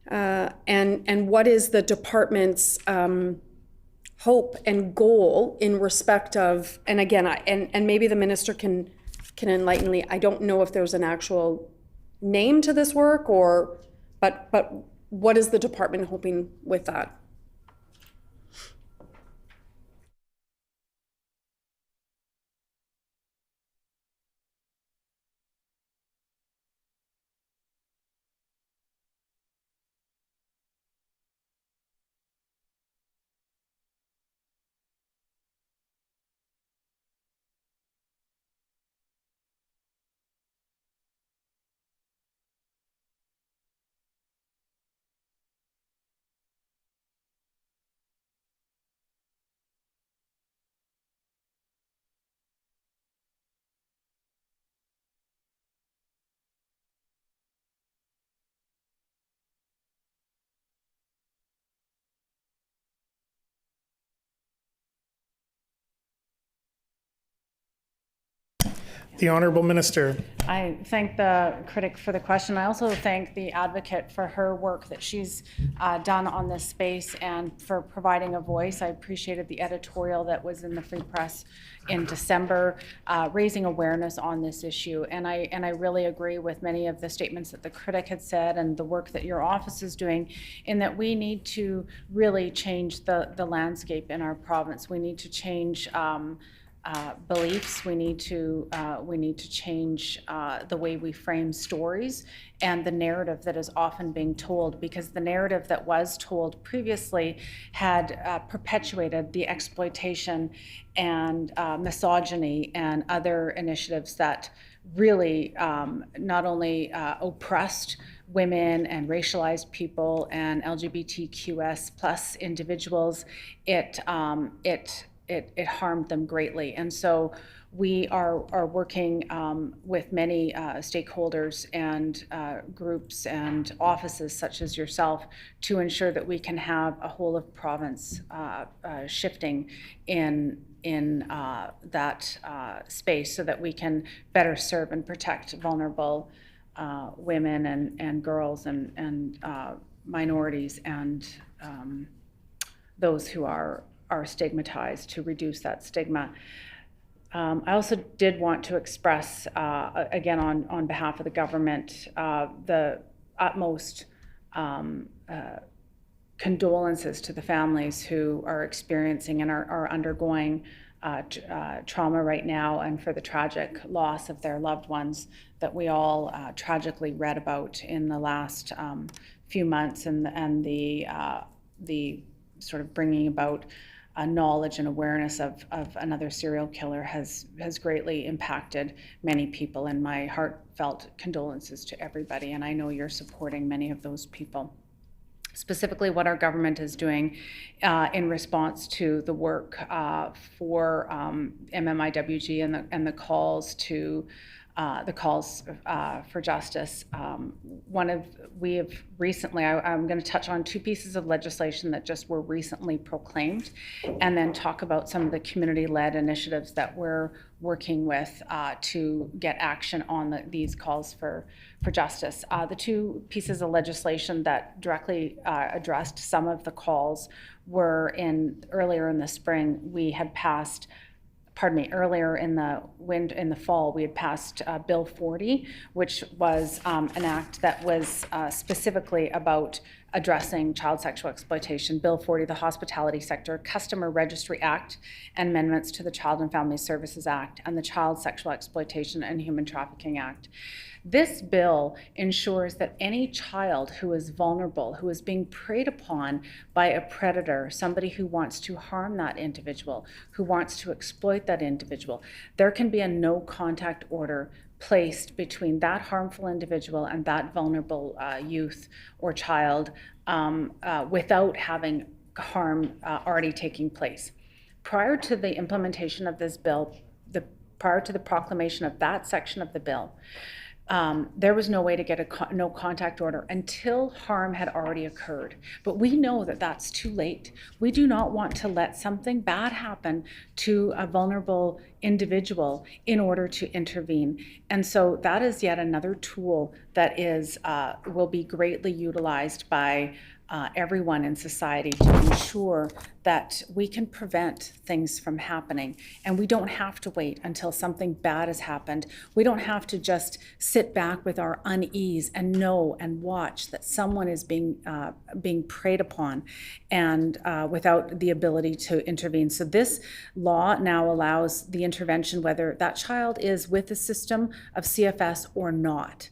And what is the department's hope and goal in respect of, and again, and maybe the minister can enlighten me. I don't know if there's an actual name to this work, or but what is the department hoping with that? The Honourable Minister. I thank the critic for the question. I also thank the advocate for her work that she's done on this space and for providing a voice. I appreciated the editorial that was in the Free Press in December, raising awareness on this issue. And I really agree with many of the statements that the critic had said and the work that your office is doing, in that we need to really change the landscape in our province. We need to change beliefs. We need to change the way we frame stories and the narrative that is often being told, because the narrative that was told previously had perpetuated the exploitation and misogyny and other initiatives that really not only oppressed women and racialized people and LGBTQS plus individuals, it harmed them greatly. And so we are working with many stakeholders and groups and offices such as yourself to ensure that we can have a whole of province shifting in that space so that we can better serve and protect vulnerable women and girls and minorities and those who are stigmatized, to reduce that stigma. I also did want to express, again, on behalf of the government, the utmost condolences to the families who are experiencing and are undergoing trauma right now, and for the tragic loss of their loved ones that we all tragically read about in the last few months, and the sort of bringing about knowledge and awareness of another serial killer has greatly impacted many people, and my heartfelt condolences to everybody. And I know you're supporting many of those people. Specifically, what our government is doing in response to the work for MMIWG and the calls to for justice. We have recently, I'm going to touch on two pieces of legislation that just were recently proclaimed, and then talk about some of the community-led initiatives that we're working with to get action on these calls for justice. The two pieces of legislation that directly addressed some of the calls were earlier in the spring. We had passed earlier in the fall, we had passed Bill 40, which was an act that was specifically about addressing child sexual exploitation. Bill 40, the Hospitality Sector Customer Registry Act, and amendments to the Child and Family Services Act and the Child Sexual Exploitation and Human Trafficking Act. This bill ensures that any child who is vulnerable, who is being preyed upon by a predator, somebody who wants to harm that individual, who wants to exploit that individual, there can be a no contact order placed between that harmful individual and that vulnerable youth or child without having harm already taking place. Prior to the implementation of this bill, prior to the proclamation of that section of the bill, there was no way to get a no contact order until harm had already occurred. But we know that that's too late. We do not want to let something bad happen to a vulnerable individual in order to intervene. And so that is yet another tool that will be greatly utilized by everyone in society to ensure that we can prevent things from happening. And we don't have to wait until something bad has happened. We don't have to just sit back with our unease and know and watch that someone is being preyed upon and without the ability to intervene. So this law now allows the intervention whether that child is with the system of CFS or not.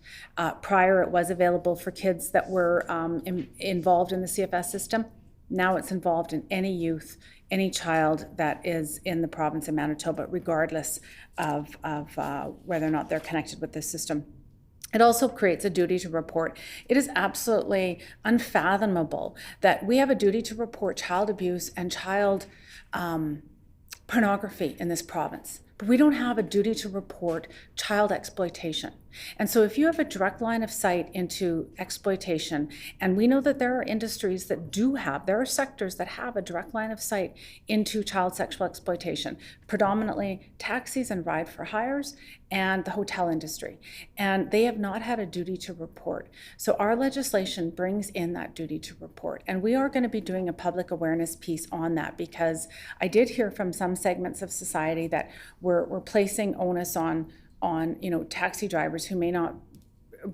Prior, it was available for kids that were involved in the CFS system. Now it's involved in any youth, any child that is in the province of Manitoba, regardless of whether or not they're connected with this system. It also creates a duty to report. It is absolutely unfathomable that we have a duty to report child abuse and child pornography in this province, but we don't have a duty to report child exploitation. And so if you have a direct line of sight into exploitation, and we know that there are industries that there are sectors that have a direct line of sight into child sexual exploitation, predominantly taxis and ride for hires and the hotel industry. And they have not had a duty to report. So our legislation brings in that duty to report. And we are going to be doing a public awareness piece on that, because I did hear from some segments of society that we're placing onus on taxi drivers who may not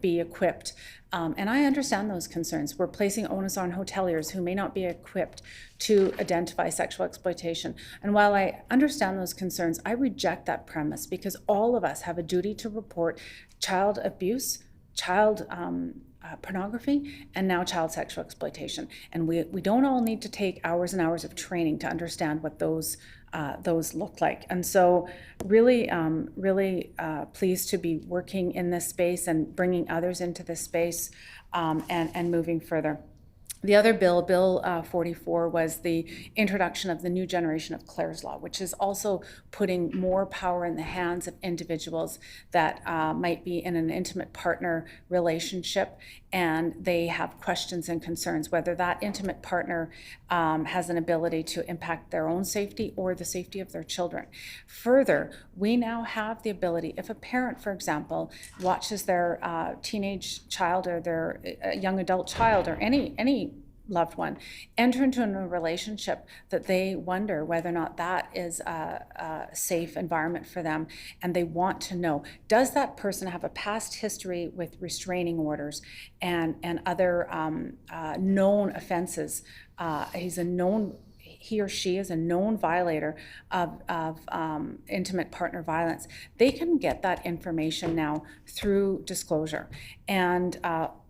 be equipped. And I understand those concerns. We're placing onus on hoteliers who may not be equipped to identify sexual exploitation. And while I understand those concerns, I reject that premise, because all of us have a duty to report child abuse, child pornography, and now child sexual exploitation. And we don't all need to take hours and hours of training to understand what those those look like. And so really, pleased to be working in this space and bringing others into this space and moving further. The other bill, Bill 44, was the introduction of the new generation of Clare's Law, which is also putting more power in the hands of individuals that might be in an intimate partner relationship, and they have questions and concerns, whether that intimate partner has an ability to impact their own safety or the safety of their children. Further, we now have the ability, if a parent, for example, watches their teenage child or their young adult child or any loved one enter into a relationship that they wonder whether or not that is a safe environment for them, and they want to know, does that person have a past history with restraining orders and other known offenses? He or she is a known violator of intimate partner violence. They can get that information now through disclosure. And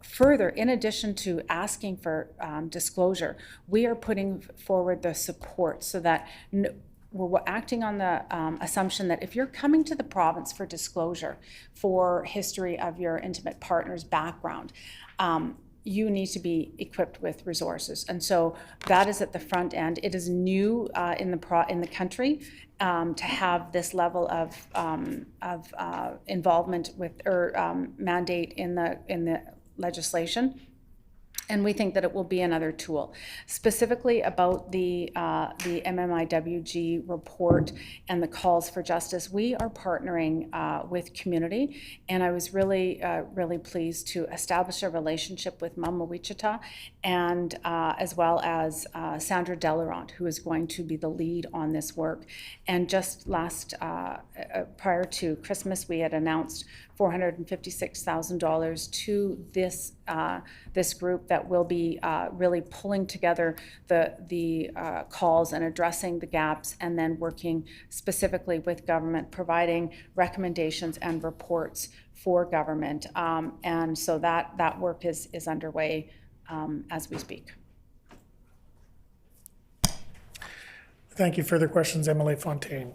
further, in addition to asking for disclosure, we are putting forward the support so that we're acting on the assumption that if you're coming to the province for disclosure for history of your intimate partner's background, you need to be equipped with resources. And so that is at the front end. It is new in the country to have this level of involvement with or mandate in the legislation. And we think that it will be another tool. Specifically about the MMIWG report and the calls for justice, we are partnering with community, and I was really pleased to establish a relationship with Mama Wichita, and as well as Sandra Delarant, who is going to be the lead on this work. And just prior to Christmas, we had announced $456,000 to this group that will be really pulling together the calls and addressing the gaps, and then working specifically with government, providing recommendations and reports for government. And so that work is underway as we speak. Thank you. Further questions, Emily Fontaine.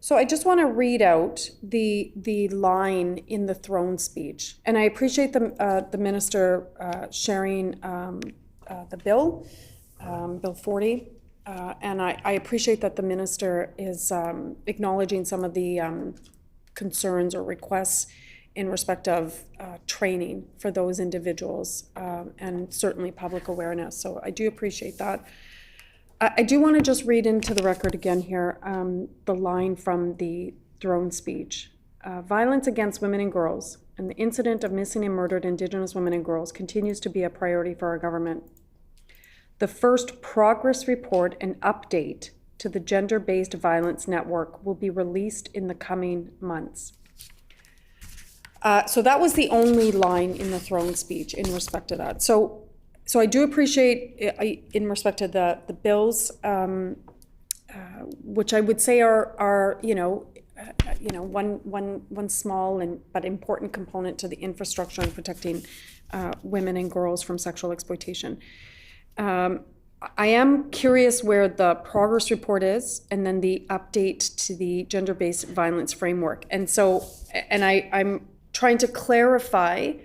So I just want to read out the line in the throne speech, and I appreciate the minister sharing the bill, Bill 40, and I appreciate that the minister is acknowledging some of the concerns or requests in respect of training for those individuals, and certainly public awareness. So I do appreciate that. I do want to just read into the record again here the line from the throne speech. Violence against women and girls and the incident of missing and murdered Indigenous women and girls continues to be a priority for our government. The first progress report and update to the gender-based violence network will be released in the coming months. So that was the only line in the throne speech in respect to that. So I do appreciate, in respect to the bills, which I would say are one small but important component to the infrastructure and protecting women and girls from sexual exploitation. I am curious where the progress report is, and then the update to the gender-based violence framework. And so, I'm trying to clarify.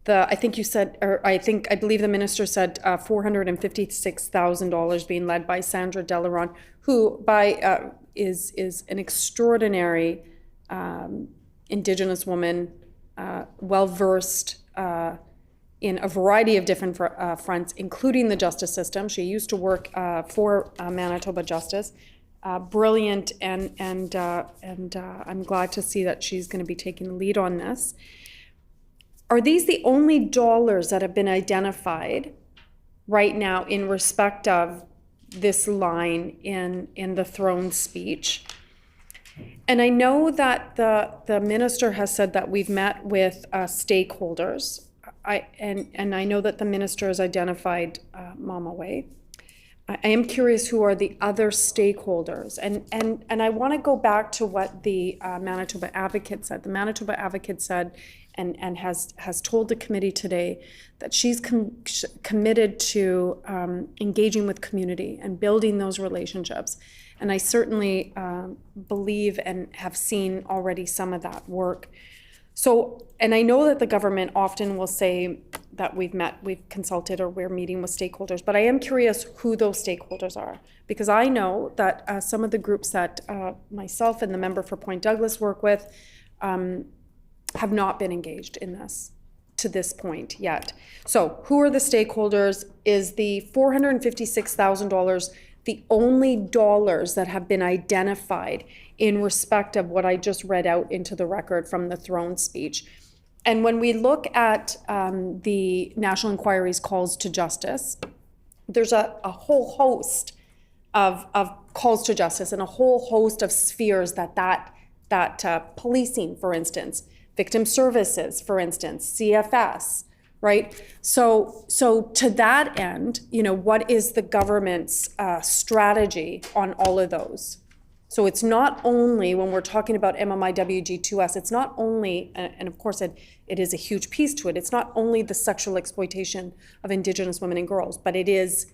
I think you said, or I believe the minister said $456,000 being led by Sandra Delarant, who is an extraordinary Indigenous woman, well-versed in a variety of different fronts, including the justice system. She used to work for Manitoba Justice. Brilliant, and I'm glad to see that she's going to be taking the lead on this. Are these the only dollars that have been identified right now in respect of this line in the throne speech? And I know that the minister has said that we've met with stakeholders. And I know that the minister has identified Mama Way. I am curious who are the other stakeholders. And I want to go back to what the Manitoba Advocate said. The Manitoba Advocate said and has told the committee today that she's committed to engaging with community and building those relationships. And I certainly believe and have seen already some of that work. So, and I know that the government often will say that we've consulted, or we're meeting with stakeholders, but I am curious who those stakeholders are. Because I know that some of the groups that myself and the member for Point Douglas work with have not been engaged in this to this point yet. So who are the stakeholders? Is the $456,000 the only dollars that have been identified in respect of what I just read out into the record from the throne speech? And when we look at the National Inquiry's calls to justice, there's a whole host of calls to justice and a whole host of spheres that policing, for instance, victim services, for instance, CFS, right? So to that end, what is the government's strategy on all of those? So it's not only, when we're talking about MMIWG2S, it's not only, and of course it is a huge piece to it, it's not only the sexual exploitation of Indigenous women and girls, but it is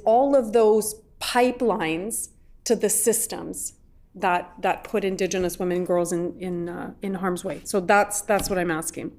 all of those pipelines to the systems that put Indigenous women and girls in harm's way. So that's what I'm asking.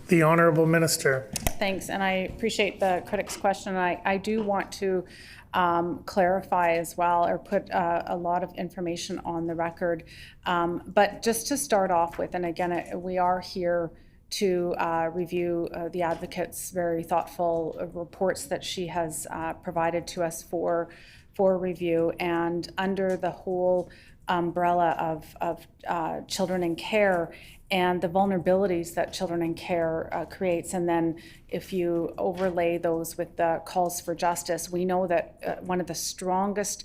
The Honourable Minister. Thanks, and I appreciate the critic's question. I do want to clarify as well, or put a lot of information on the record. But just to start off with, and again, we are here to review the advocate's very thoughtful reports that she has provided to us for review, and under the whole umbrella of children in care and the vulnerabilities that children in care creates. And then if you overlay those with the calls for justice, we know that one of the strongest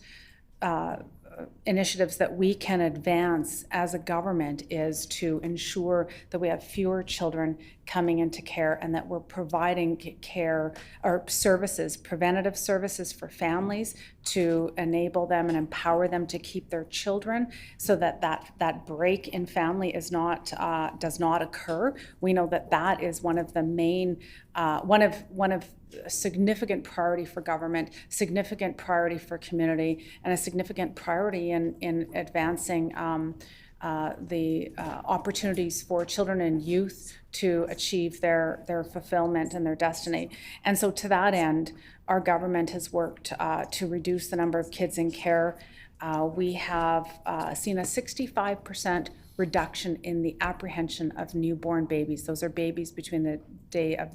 initiatives that we can advance as a government is to ensure that we have fewer children coming into care, and that we're providing care or services, preventative services for families to enable them and empower them to keep their children, so that break in family is not does not occur. We know that is one of the main one of significant priority for government, significant priority for community, and a significant priority in advancing opportunities for children and youth to achieve their fulfillment and their destiny. And so to that end, our government has worked to reduce the number of kids in care. We have seen a 65% reduction in the apprehension of newborn babies. Those are babies between the day of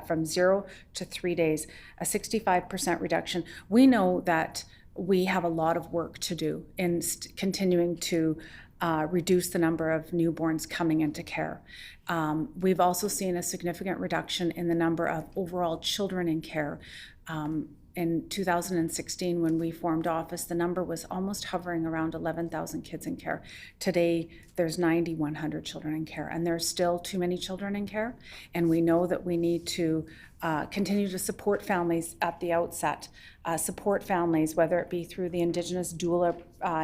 from 0 to 3 days, a 65% reduction. We know that we have a lot of work to do in continuing to reduce the number of newborns coming into care. We've also seen a significant reduction in the number of overall children in care. In 2016, when we formed office, the number was almost hovering around 11,000 kids in care. Today, there's 9,100 children in care, and there's still too many children in care. And we know that we need to continue to support families at the outset, support families, whether it be through the Indigenous doula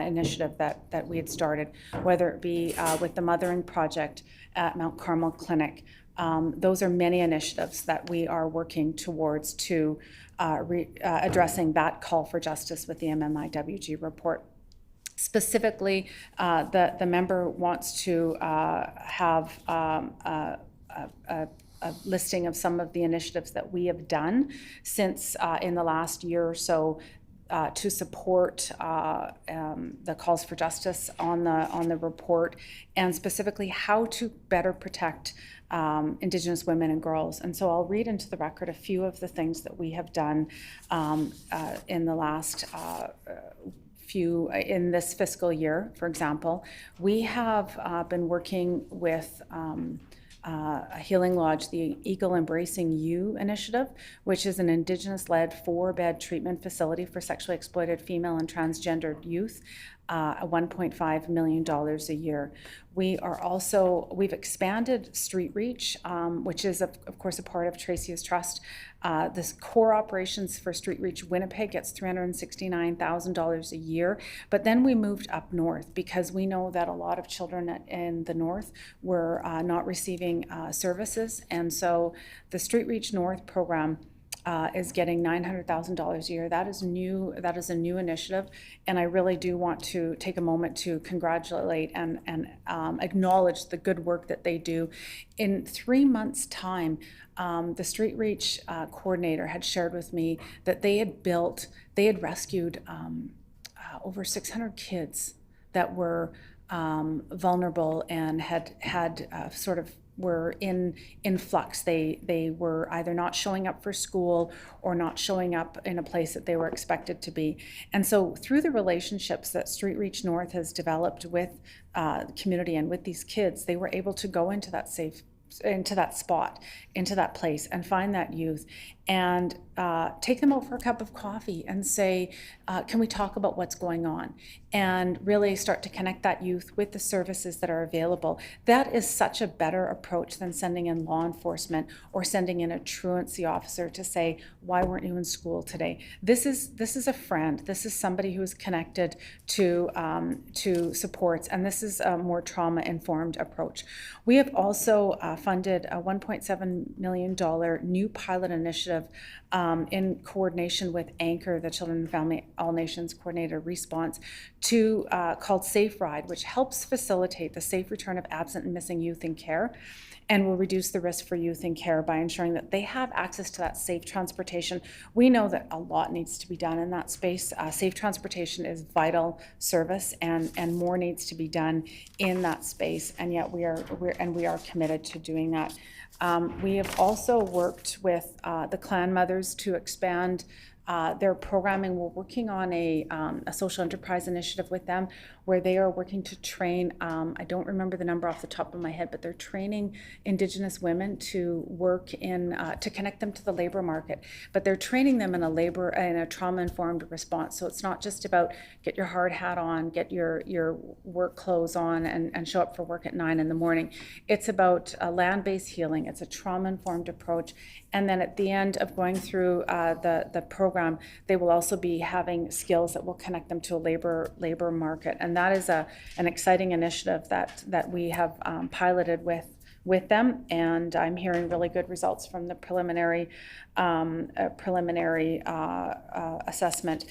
initiative that we had started, whether it be with the Mothering Project at Mount Carmel Clinic. Those are many initiatives that we are working towards to addressing that call for justice with the MMIWG report. Specifically, the member wants to have a listing of some of the initiatives that we have done since in the last year or so to support the calls for justice on the report, and specifically how to better protect Indigenous women and girls. And so I'll read into the record a few of the things that we have done in the last in this fiscal year. For example, we have been working with a Healing Lodge, the Eagle Embracing You initiative, which is an Indigenous-led 4-bed treatment facility for sexually exploited female and transgendered youth, $1.5 million a year. We've expanded Street Reach, which is of course a part of Tracy's Trust. This core operations for Street Reach Winnipeg gets $369,000 a year, but then we moved up north because we know that a lot of children in the north were not receiving services, and so the Street Reach North program is getting $900,000 a year. That is new. That is a new initiative, and I really do want to take a moment to congratulate and acknowledge the good work that they do. In 3 months' time, the Street Reach coordinator had shared with me that they had rescued over 600 kids that were vulnerable and had sort of were in flux. They were either not showing up for school or not showing up in a place that they were expected to be. And so through the relationships that Street Reach North has developed with the community and with these kids, they were able to go into that spot, into that place, and find that youth and take them out for a cup of coffee and say, can we talk about what's going on? And really start to connect that youth with the services that are available. That is such a better approach than sending in law enforcement or sending in a truancy officer to say, why weren't you in school today? This is a friend. This is somebody who is connected to supports, and this is a more trauma-informed approach. We have also funded a $1.7 million new pilot initiative in coordination with Anchor, the Children and Family All Nations Coordinated Response, called Safe Ride, which helps facilitate the safe return of absent and missing youth in care, and will reduce the risk for youth in care by ensuring that they have access to that safe transportation. We know that a lot needs to be done in that space. Safe transportation is vital service, and more needs to be done in that space, and yet we are committed to doing that. We have also worked with the clan mothers to expand their programming. We're working on a social enterprise initiative with them where they are working to train, I don't remember the number off the top of my head, but they're training Indigenous women to work to connect them to the labor market. But they're training them in a trauma-informed response. So it's not just about get your hard hat on, get your work clothes on, and show up for work at 9 in the morning. It's about land-based healing. It's a trauma-informed approach. And then at the end of going through the program, they will also be having skills that will connect them to a labor market. And that is an exciting initiative that we have piloted with them, and I'm hearing really good results from the preliminary assessment.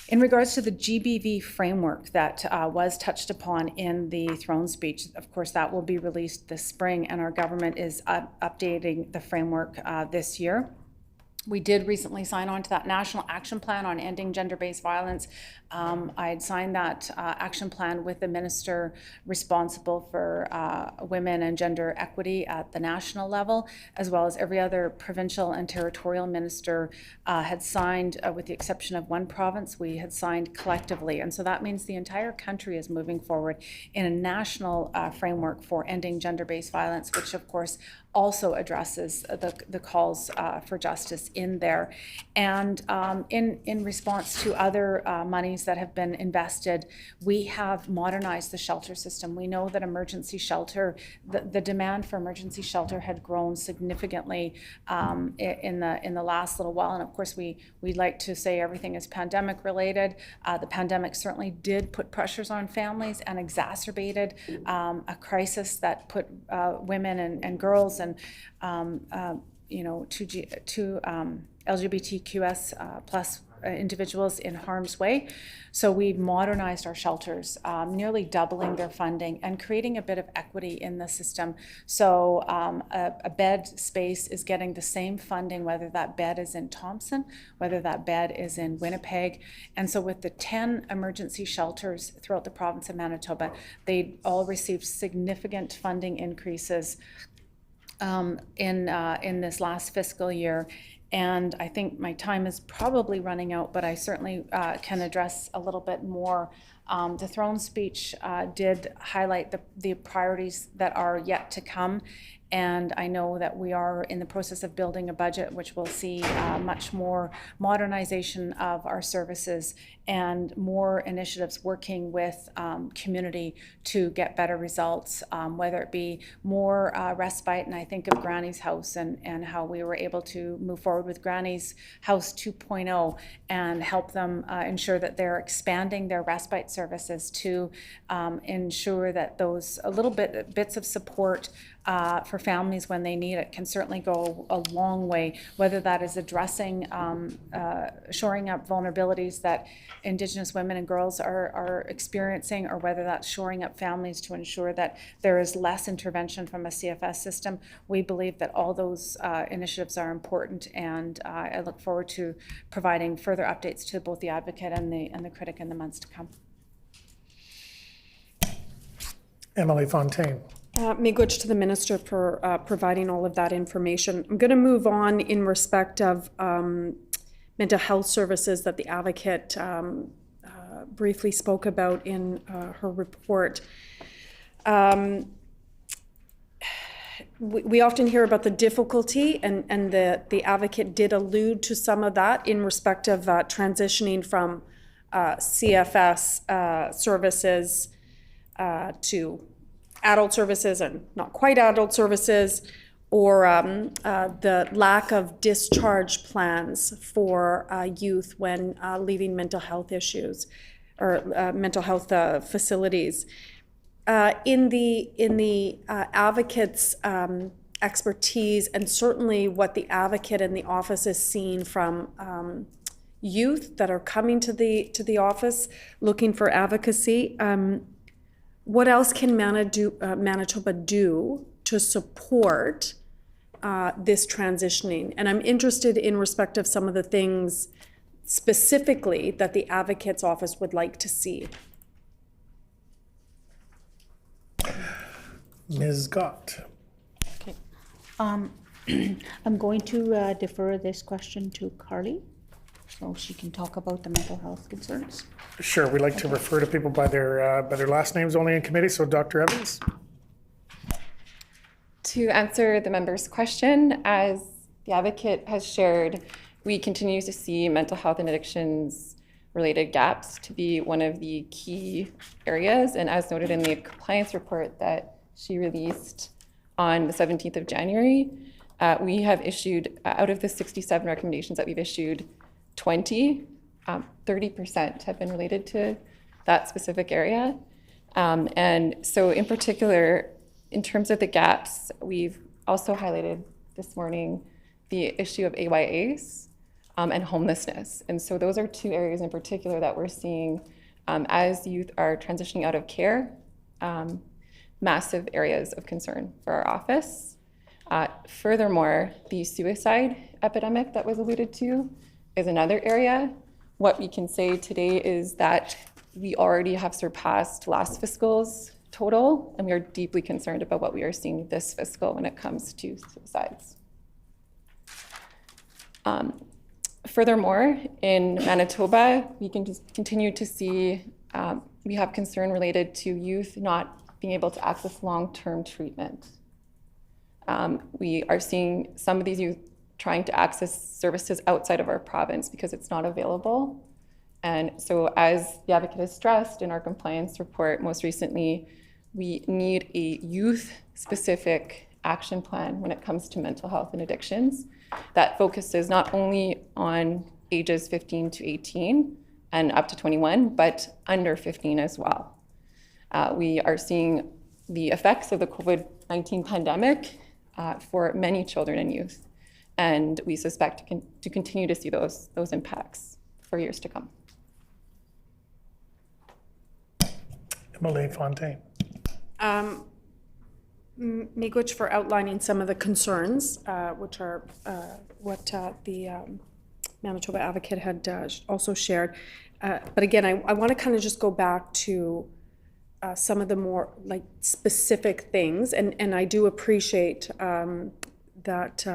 In regards to the GBV framework that was touched upon in the throne speech, of course, that will be released this spring, and our government is updating the framework this year. We did recently sign on to that National Action Plan on Ending Gender-Based Violence. I had signed that action plan with the minister responsible for women and gender equity at the national level, as well as every other provincial and territorial minister had signed, with the exception of one province, we had signed collectively. And so that means the entire country is moving forward in a national framework for ending gender-based violence, which of course also addresses the calls for justice in there. And in response to other monies that have been invested, we have modernized the shelter system. We know that emergency shelter, the demand for emergency shelter had grown significantly in the last little while. And of course, we'd like to say everything is pandemic related. The pandemic certainly did put pressures on families and exacerbated a crisis that put women and girls and to LGBTQS plus individuals in harm's way. So we've modernized our shelters, nearly doubling their funding and creating a bit of equity in the system. So a bed space is getting the same funding, whether that bed is in Thompson, whether that bed is in Winnipeg. And so with the 10 emergency shelters throughout the province of Manitoba, they all received significant funding increases in this last fiscal year. And I think my time is probably running out, but I certainly can address a little bit more. The throne speech did highlight the priorities that are yet to come. And I know that we are in the process of building a budget which will see much more modernization of our services and more initiatives working with community to get better results, whether it be more respite. And I think of Granny's House and how we were able to move forward with Granny's House 2.0 and help them ensure that they're expanding their respite services to ensure that those little bits of support for families when they need it can certainly go a long way, whether that is addressing, shoring up vulnerabilities that Indigenous women and girls are experiencing, or whether that's shoring up families to ensure that there is less intervention from a CFS system. We believe that all those initiatives are important, and I look forward to providing further updates to both the advocate and the critic in the months to come. Emily Fontaine. Miigwech to the Minister for providing all of that information. I'm going to move on in respect of mental health services that the advocate briefly spoke about in her report. We often hear about the difficulty, and the advocate did allude to some of that in respect of transitioning from CFS services to adult services and not quite adult services, or the lack of discharge plans for youth when leaving mental health issues or mental health facilities. In the advocate's expertise, and certainly what the advocate and the office is seeing from youth that are coming to the office looking for advocacy, what else can Manitoba do to support this transitioning? And I'm interested in respect of some of the things specifically that the advocate's office would like to see. Ms. Gott. Okay. I'm going to defer this question to Carly, so she can talk about the mental health concerns. Sure, we like to refer to people by their last names only in committee, so Dr. Evans. To answer the member's question, as the advocate has shared, we continue to see mental health and addictions related gaps to be one of the key areas. And as noted in the compliance report that she released on the 17th of January, we have issued, out of the 67 recommendations that we've issued, 30% have been related to that specific area. And so in particular, in terms of the gaps, we've also highlighted this morning the issue of AYAs. and homelessness. And so those are two areas in particular that we're seeing as youth are transitioning out of care, massive areas of concern for our office. Furthermore, the suicide epidemic that was alluded to is another area. What we can say today is that we already have surpassed last fiscal's total, and we are deeply concerned about what we are seeing this fiscal when it comes to suicides. Furthermore, in Manitoba, we can just continue to see, we have concern related to youth not being able to access long-term treatment. We are seeing some of these youth trying to access services outside of our province because it's not available. And so as the advocate has stressed in our compliance report most recently, we need a youth-specific action plan when it comes to mental health and addictions that focuses not only on ages 15 to 18 and up to 21, but under 15 as well. We are seeing the effects of the COVID-19 pandemic for many children and youth, and we suspect to continue to see those impacts for years to come. Emily Fontaine. Miigwech for outlining some of the concerns, which are what the Manitoba Advocate had also shared. But again, I want to kind of just go back to some of the more like specific things, and I do appreciate that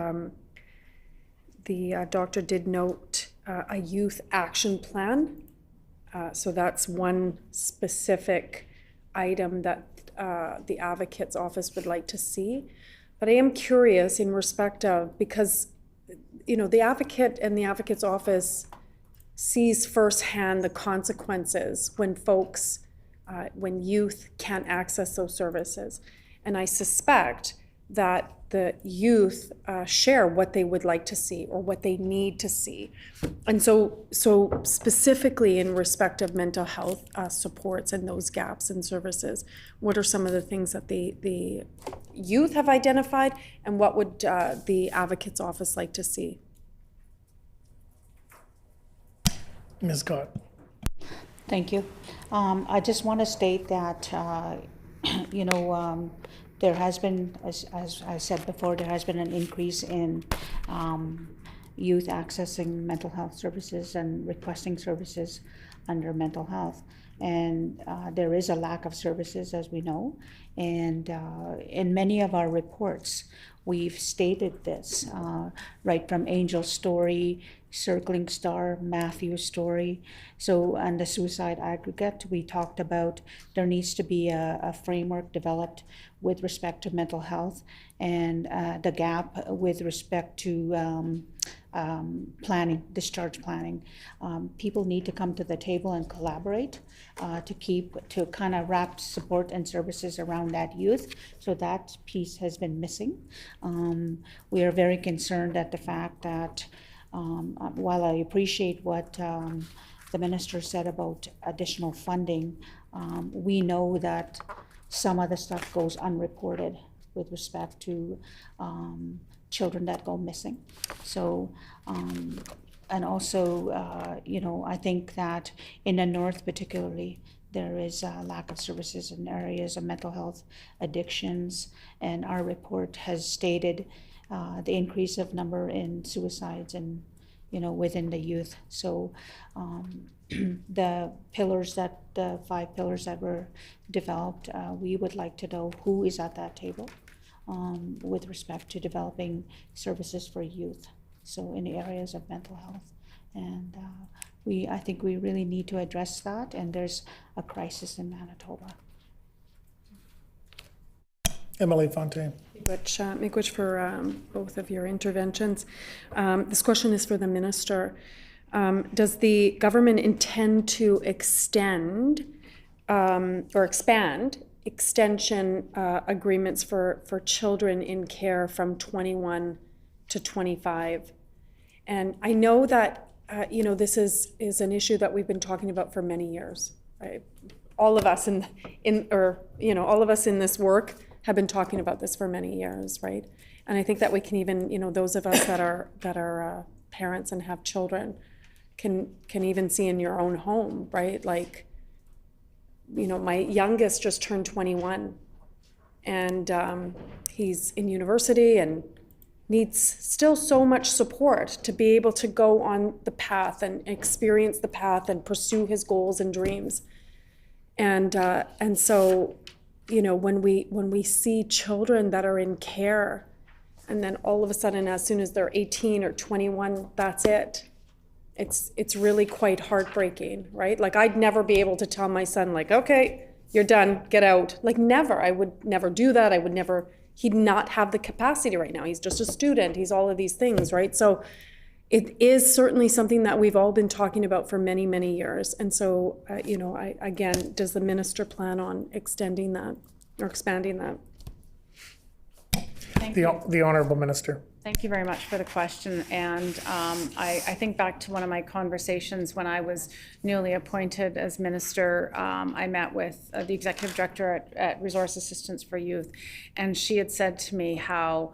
the doctor did note a youth action plan. So that's one specific item that the Advocate's Office would like to see. But I am curious in respect of, because, you know, the Advocate and the Advocate's Office sees firsthand the consequences when folks, when youth can't access those services. And I suspect that the youth share what they would like to see or what they need to see. And so specifically in respect of mental health supports and those gaps in services, what are some of the things that the youth have identified, and what would the Advocate's Office like to see? Ms. Scott. Thank you. I just want to state that, you know, there has been, as I said before, there has been an increase in youth accessing mental health services and requesting services under mental health. And there is a lack of services, as we know. And in many of our reports, we've stated this, right from Angel's story, Circling Star, Matthew's story. So on the suicide aggregate, we talked about there needs to be a framework developed with respect to mental health and the gap with respect to planning, discharge planning. People need to come to the table and collaborate to kind of wrap support and services around that youth. So that piece has been missing. We are very concerned at the fact that while I appreciate what the minister said about additional funding, we know that some of the stuff goes unreported with respect to children that go missing. So, and also, you know, I think that in the North particularly, there is a lack of services in areas of mental health addictions, and our report has stated the increase of number in suicides and, you know, within the youth. So the pillars that, the 5 pillars that were developed, we would like to know who is at that table with respect to developing services for youth. So in the areas of mental health. And I think we really need to address that, and there's a crisis in Manitoba. Emily Fontaine. Miigwech for both of your interventions. This question is for the minister. Does the government intend to extend or expand extension agreements for children in care from 21 to 25? And I know that you know, this is an issue that we've been talking about for many years. Right? All of us all of us in this work have been talking about this for many years, right? And I think that we can even, you know, those of us that are parents and have children can even see in your own home, right? Like, you know, my youngest just turned 21, and he's in university and needs still so much support to be able to go on the path and experience the path and pursue his goals and dreams. And so, you know, when we see children that are in care, and then all of a sudden, as soon as they're 18 or 21, that's it. It's really quite heartbreaking, right? Like, I'd never be able to tell my son, like, okay, you're done, get out. Like, never. I would never do that. I would never. He'd not have the capacity right now. He's just a student. He's all of these things, right? So it is certainly something that we've all been talking about for many, many years. And so, you know, again, does the minister plan on extending that or expanding that? The Honourable Minister. Thank you very much for the question. And I think back to one of my conversations when I was newly appointed as minister. I met with the executive director at Resource Assistance for Youth, and she had said to me how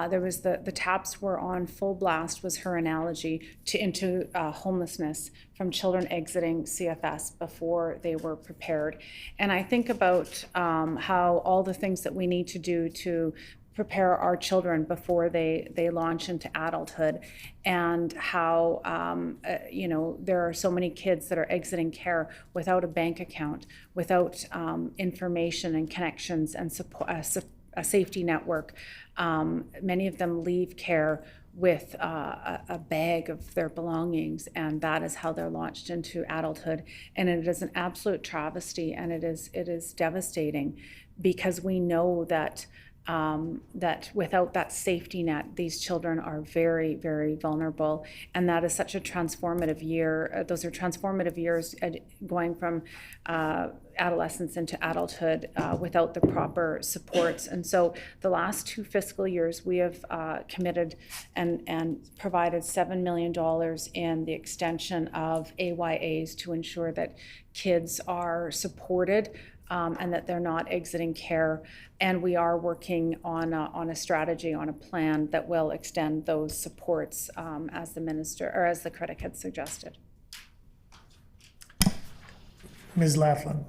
there was the taps were on full blast, was her analogy, into homelessness from children exiting CFS before they were prepared. And I think about how all the things that we need to do to prepare our children before they launch into adulthood, and how you know, there are so many kids that are exiting care without a bank account, without information and connections and support, a safety network. Many of them leave care with a bag of their belongings, and that is how they're launched into adulthood. And it is an absolute travesty, and it is devastating, because we know that that without that safety net, these children are very, very vulnerable. And that is such a transformative year. Those are transformative years going from adolescence into adulthood without the proper supports. And so the last 2 fiscal years, we have committed and provided $7 million in the extension of AYAs to ensure that kids are supported and that they're not exiting care. And we are working on a strategy, on a plan that will extend those supports as the minister, or as the critic had suggested. Ms. Laughlin.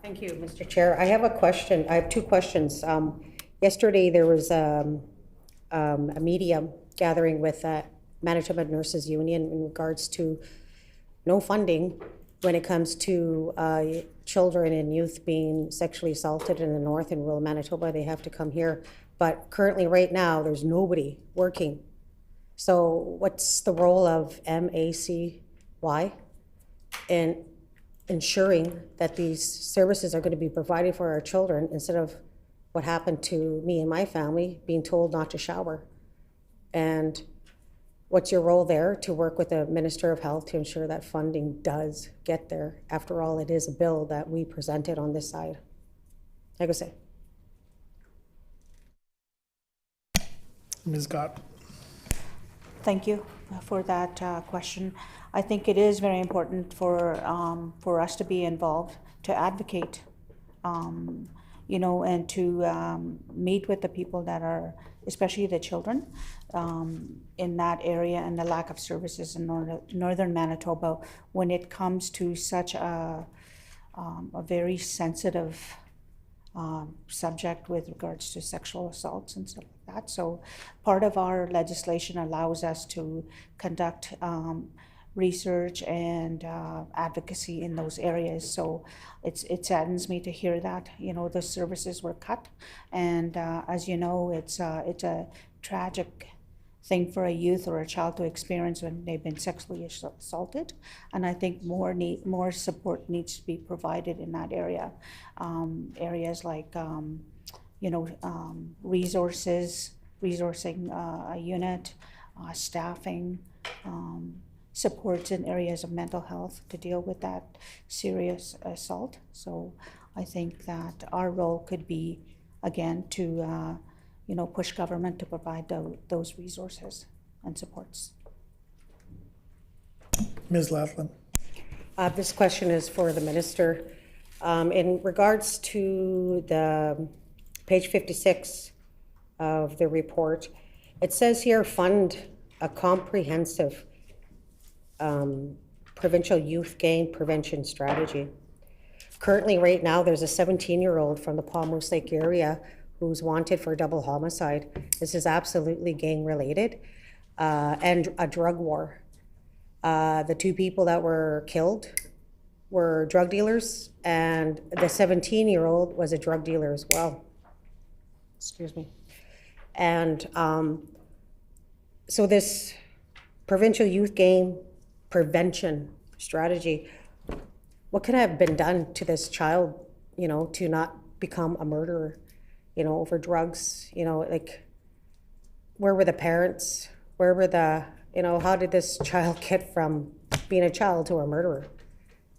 Thank you, Mr. Chair. I have a question. I have 2 questions. Yesterday, there was a media gathering with Manitoba Nurses Union in regards to no funding when it comes to children and youth being sexually assaulted in the north in rural Manitoba. They have to come here. But currently, right now, there's nobody working. So what's the role of MACY in ensuring that these services are going to be provided for our children, instead of what happened to me and my family, being told not to shower? And what's your role there to work with the Minister of Health to ensure that funding does get there? After all, it is a bill that we presented on this side. Like I say. Ms. Gott. Thank you for that question. I think it is very important for us to be involved, to advocate, you know, and to meet with the people that are, especially the children, in that area, and the lack of services in northern Manitoba when it comes to such a very sensitive subject with regards to sexual assaults and stuff like that. So part of our legislation allows us to conduct research and advocacy in those areas. So it saddens me to hear that, you know, the services were cut. And as you know, it's a tragic thing for a youth or a child to experience when they've been sexually assaulted. And I think more support needs to be provided in that area. Areas like, you know, resourcing a unit, staffing, supports in areas of mental health to deal with that serious assault. So I think that our role could be, again, to you know, push government to provide those resources and supports. Ms. Laughlin. This question is for the minister. In regards to the page 56 of the report, it says here fund a comprehensive provincial youth gang prevention strategy. Currently, right now, there's a 17-year-old from the Palm Moose Lake area who's wanted for double homicide. This is absolutely gang-related and a drug war. The 2 people that were killed were drug dealers, and the 17-year-old was a drug dealer as well. Excuse me. And so this provincial youth gang prevention strategy, what could have been done to this child, you know, to not become a murderer, you know, over drugs, you know, like, where were the parents? Where were the, you know, how did this child get from being a child to a murderer?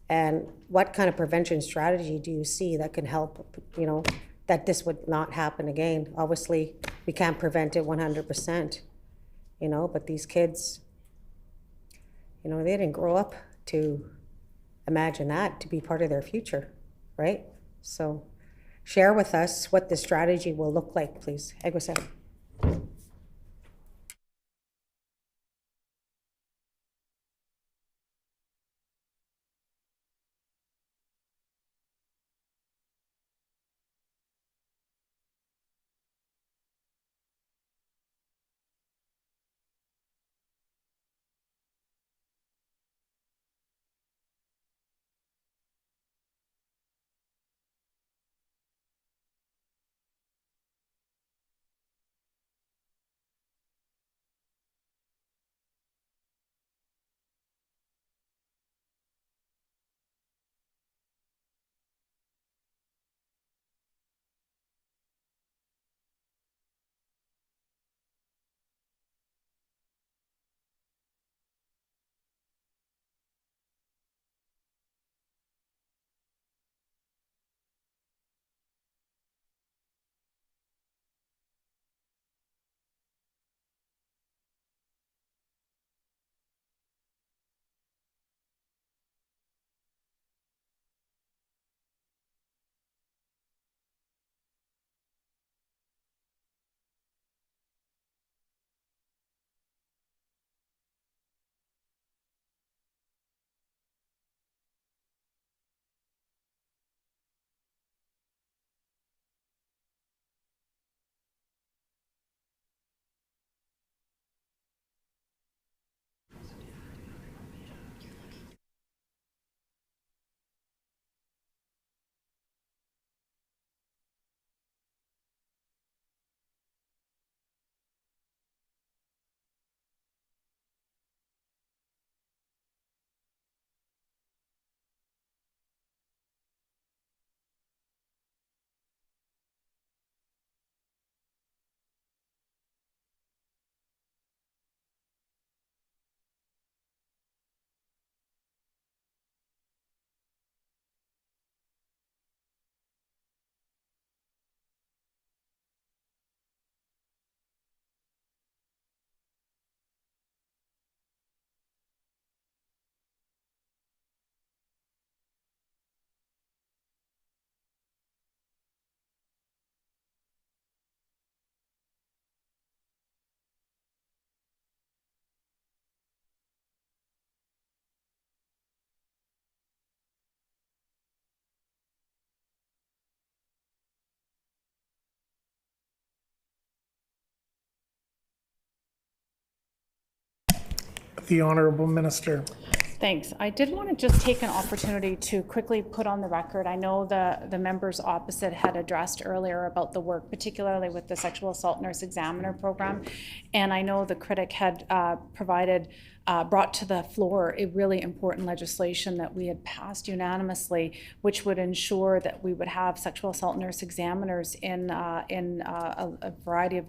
And what kind of prevention strategy do you see that can help, you know, that this would not happen again? Obviously, we can't prevent it 100%, you know, but these kids, you know, they didn't grow up to imagine that to be part of their future, right? So share with us what the strategy will look like, please. Egwesen. The Honourable Minister. Thanks. I did want to just take an opportunity to quickly put on the record. I know the members opposite had addressed earlier about the work, particularly with the Sexual Assault Nurse Examiner program. And I know the critic had brought to the floor a really important legislation that we had passed unanimously, which would ensure that we would have sexual assault nurse examiners in a variety of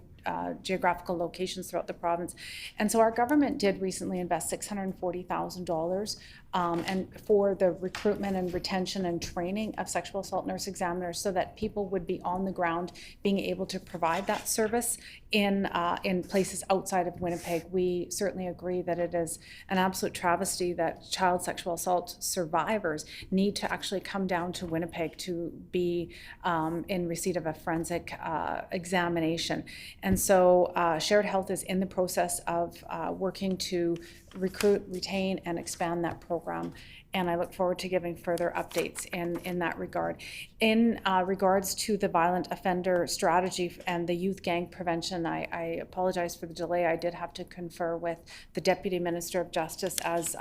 geographical locations throughout the province. And so our government did recently invest $640,000 and for the recruitment and retention and training of sexual assault nurse examiners, so that people would be on the ground being able to provide that service in places outside of Winnipeg. We certainly agree that it is an absolute travesty that child sexual assault survivors need to actually come down to Winnipeg to be in receipt of a forensic examination. And so Shared Health is in the process of working to recruit, retain, and expand that program. And I look forward to giving further updates in that regard. In regards to the violent offender strategy and the youth gang prevention, I apologize for the delay. I did have to confer with the Deputy Minister of Justice, as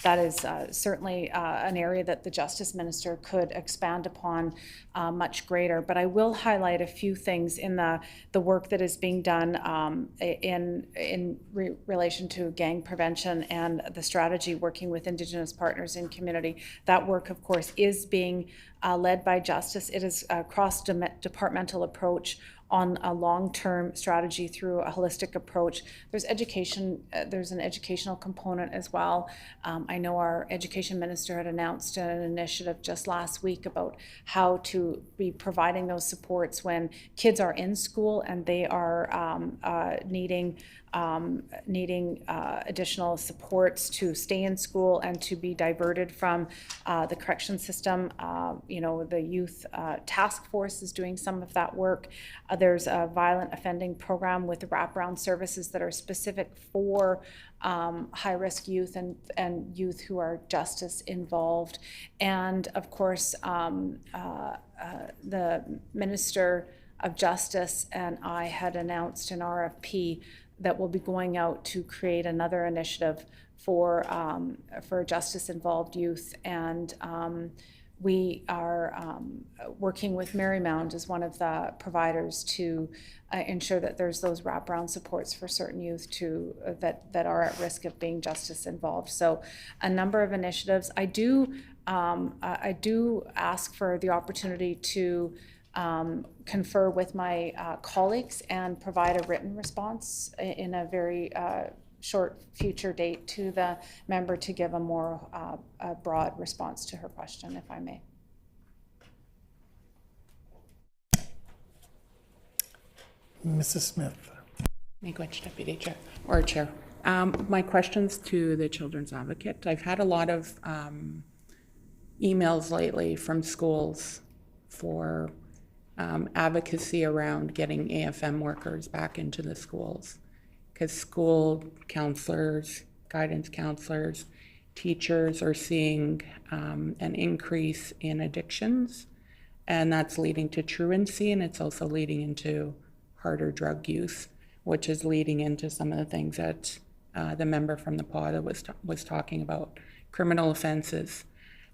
that is certainly an area that the Justice Minister could expand upon much greater. But I will highlight a few things in the work that is being done in relation to gang prevention and the strategy working with Indigenous partners in community. That work, of course, is being led by Justice. It is a cross-departmental approach on a long-term strategy through a holistic approach. There's education, there's an educational component as well. I know our education minister had announced an initiative just last week about how to be providing those supports when kids are in school and they are needing additional supports to stay in school and to be diverted from the correction system. The youth task force is doing some of that work. There's a violent offending program with wraparound services that are specific for high-risk youth and youth who are justice involved. And of course, the Minister of Justice and I had announced an RFP that will be going out to create another initiative for justice-involved youth. And we are working with Marymount as one of the providers to ensure that there's those wraparound supports for certain youth that are at risk of being justice involved. So a number of initiatives. I do ask for the opportunity to confer with my colleagues and provide a written response in a very short future date to the member to give a more broad response to her question, if I may. Mrs. Smith. Miigwech, Deputy Chair, or Chair. My question's to the Children's Advocate. I've had a lot of emails lately from schools for advocacy around getting AFM workers back into the schools, because school counselors, guidance counselors, teachers are seeing an increase in addictions, and that's leading to truancy, and it's also leading into harder drug use, which is leading into some of the things that the member from the PAW was talking about, criminal offenses.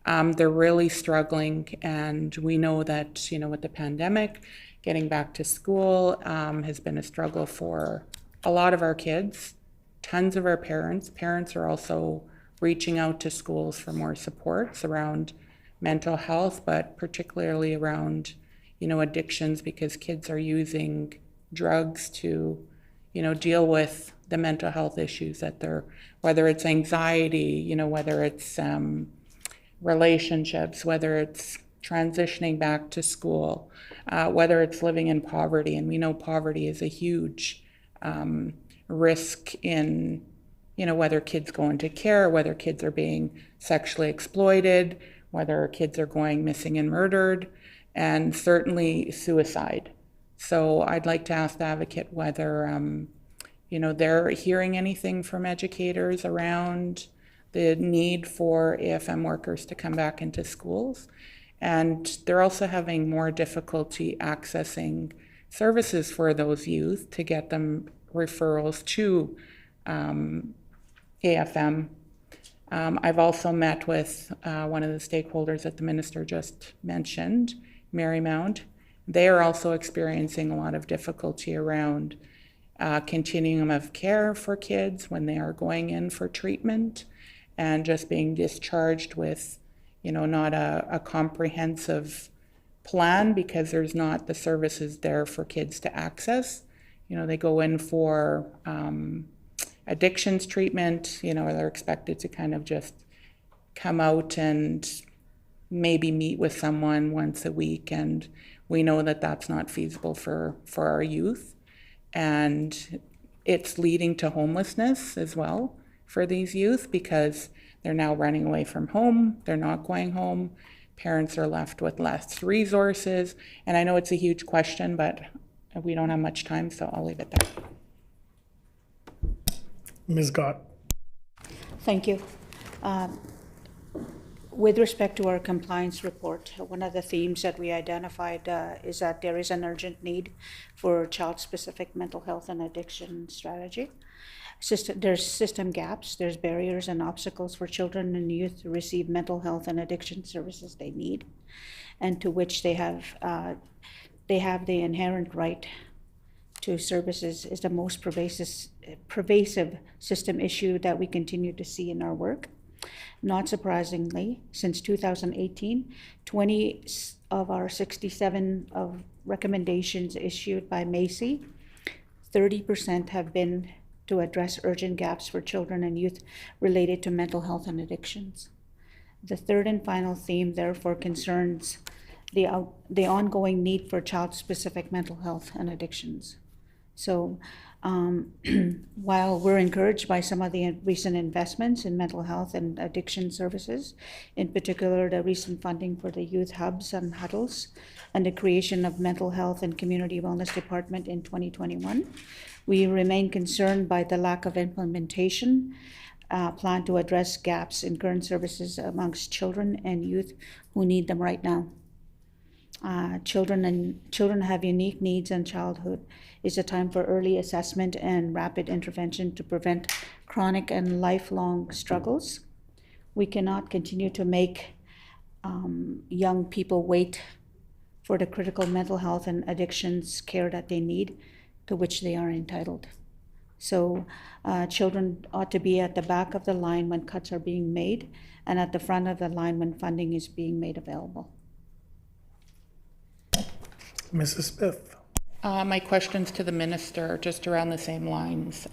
They're really struggling, and we know that, with the pandemic, getting back to school has been a struggle for a lot of our kids. Tons of our parents are also reaching out to schools for more supports around mental health, but particularly around, addictions, because kids are using drugs to, deal with the mental health issues that whether it's anxiety, whether it's relationships, whether it's transitioning back to school, whether it's living in poverty. And we know poverty is a huge risk in, whether kids go into care, whether kids are being sexually exploited, whether kids are going missing and murdered, and certainly suicide. So I'd like to ask the advocate whether, they're hearing anything from educators around the need for AFM workers to come back into schools. And they're also having more difficulty accessing services for those youth to get them referrals to AFM. I've also met with one of the stakeholders that the minister just mentioned, Marymount. They are also experiencing a lot of difficulty around continuum of care for kids when they are going in for treatment, and just being discharged with, not a comprehensive plan, because there's not the services there for kids to access. They go in for addictions treatment, they're expected to kind of just come out and maybe meet with someone once a week, and we know that that's not feasible for our youth, and it's leading to homelessness as well for these youth because they're now running away from home, they're not going home, parents are left with less resources, and I know it's a huge question, but we don't have much time, so I'll leave it there. Ms. Gott. Thank you. With respect to our compliance report, one of the themes that we identified is that there is an urgent need for child-specific mental health and addiction strategy. There's system gaps, there's barriers and obstacles for children and youth to receive mental health and addiction services they need, and to which they have the inherent right to services is the most pervasive system issue that we continue to see in our work. Not surprisingly, since 2018, 20 of our 67 of recommendations issued by Macy, 30% have been to address urgent gaps for children and youth related to mental health and addictions. The third and final theme, therefore, concerns the ongoing need for child-specific mental health and addictions. So while we're encouraged by some of the recent investments in mental health and addiction services, in particular the recent funding for the youth hubs and huddles and the creation of mental health and community wellness department in 2021, we remain concerned by the lack of implementation plan to address gaps in current services amongst children and youth who need them right now. Children have unique needs, and childhood is a time for early assessment and rapid intervention to prevent chronic and lifelong struggles. We cannot continue to make young people wait for the critical mental health and addictions care that they need, to which they are entitled. So children ought to be at the back of the line when cuts are being made, and at the front of the line when funding is being made available. Mrs. Smith. My questions to the minister are just around the same lines.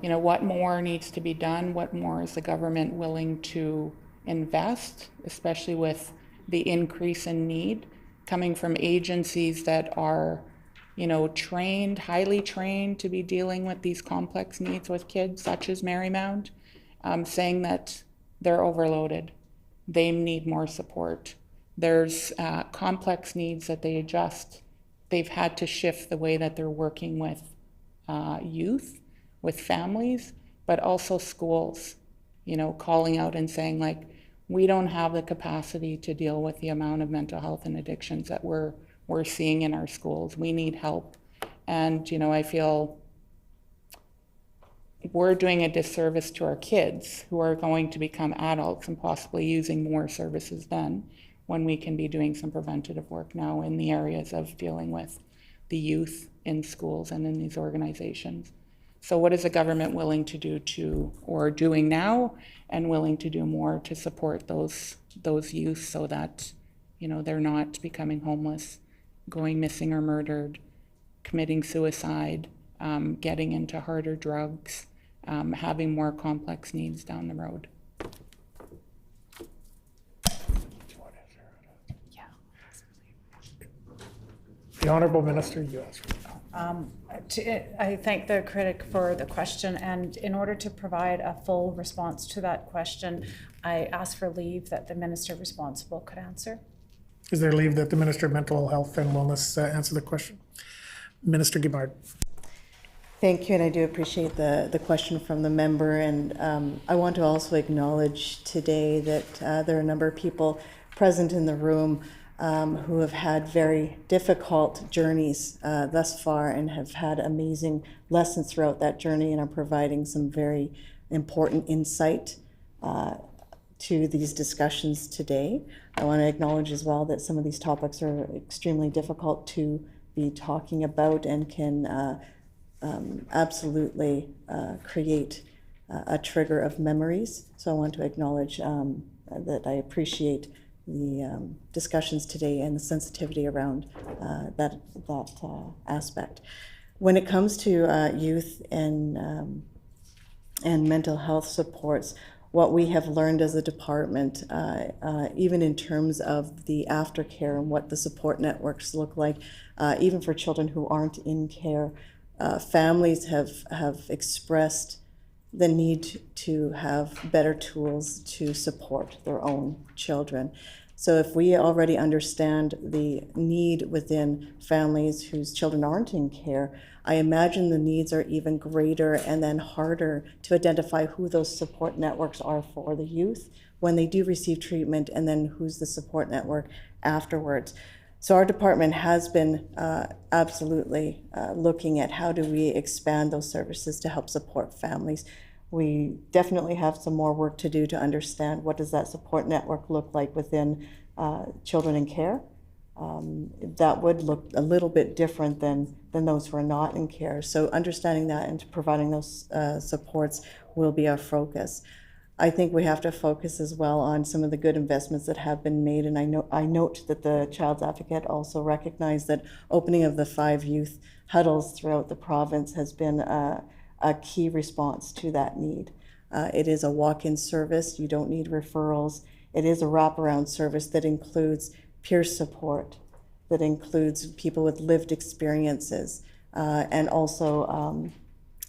What more needs to be done? What more is the government willing to invest, especially with the increase in need coming from agencies that are, trained, highly trained to be dealing with these complex needs with kids, such as Marymount, saying that they're overloaded. They need more support. There's complex needs that they've had to shift the way that they're working with youth, with families, but also schools, calling out and saying, like, we don't have the capacity to deal with the amount of mental health and addictions that we're seeing in our schools. We need help. And, I feel we're doing a disservice to our kids who are going to become adults and possibly using more services then, when we can be doing some preventative work now in the areas of dealing with the youth in schools and in these organizations. So what is the government willing to do or doing now and willing to do more to support those youth so that, they're not becoming homeless, going missing or murdered, committing suicide, getting into harder drugs, having more complex needs down the road? The Honourable Minister, you ask. I thank the critic for the question, and in order to provide a full response to that question, I ask for leave that the minister responsible could answer. Is there leave that the Minister of Mental Health and Wellness answer the question? Minister Guimard. Thank you, and I do appreciate the question from the member. And I want to also acknowledge today that there are a number of people present in the room who have had very difficult journeys thus far and have had amazing lessons throughout that journey and are providing some very important insight to these discussions today. I want to acknowledge as well that some of these topics are extremely difficult to be talking about and can absolutely create a trigger of memories. So I want to acknowledge that I appreciate the discussions today and the sensitivity around that aspect. When it comes to youth and mental health supports, what we have learned as a department, even in terms of the aftercare and what the support networks look like, even for children who aren't in care. Families have expressed the need to have better tools to support their own children. So if we already understand the need within families whose children aren't in care, I imagine the needs are even greater and then harder to identify who those support networks are for the youth when they do receive treatment, and then who's the support network afterwards. So our department has been absolutely looking at how do we expand those services to help support families. We definitely have some more work to do to understand what does that support network look like within children in care. That would look a little bit different than those who are not in care. So understanding that and providing those supports will be our focus. I think we have to focus as well on some of the good investments that have been made, and I note that the Child's Advocate also recognized that opening of the 5 youth huddles throughout the province has been a key response to that need. It is a walk-in service. You don't need referrals. It is a wraparound service that includes peer support, that includes people with lived experiences, and also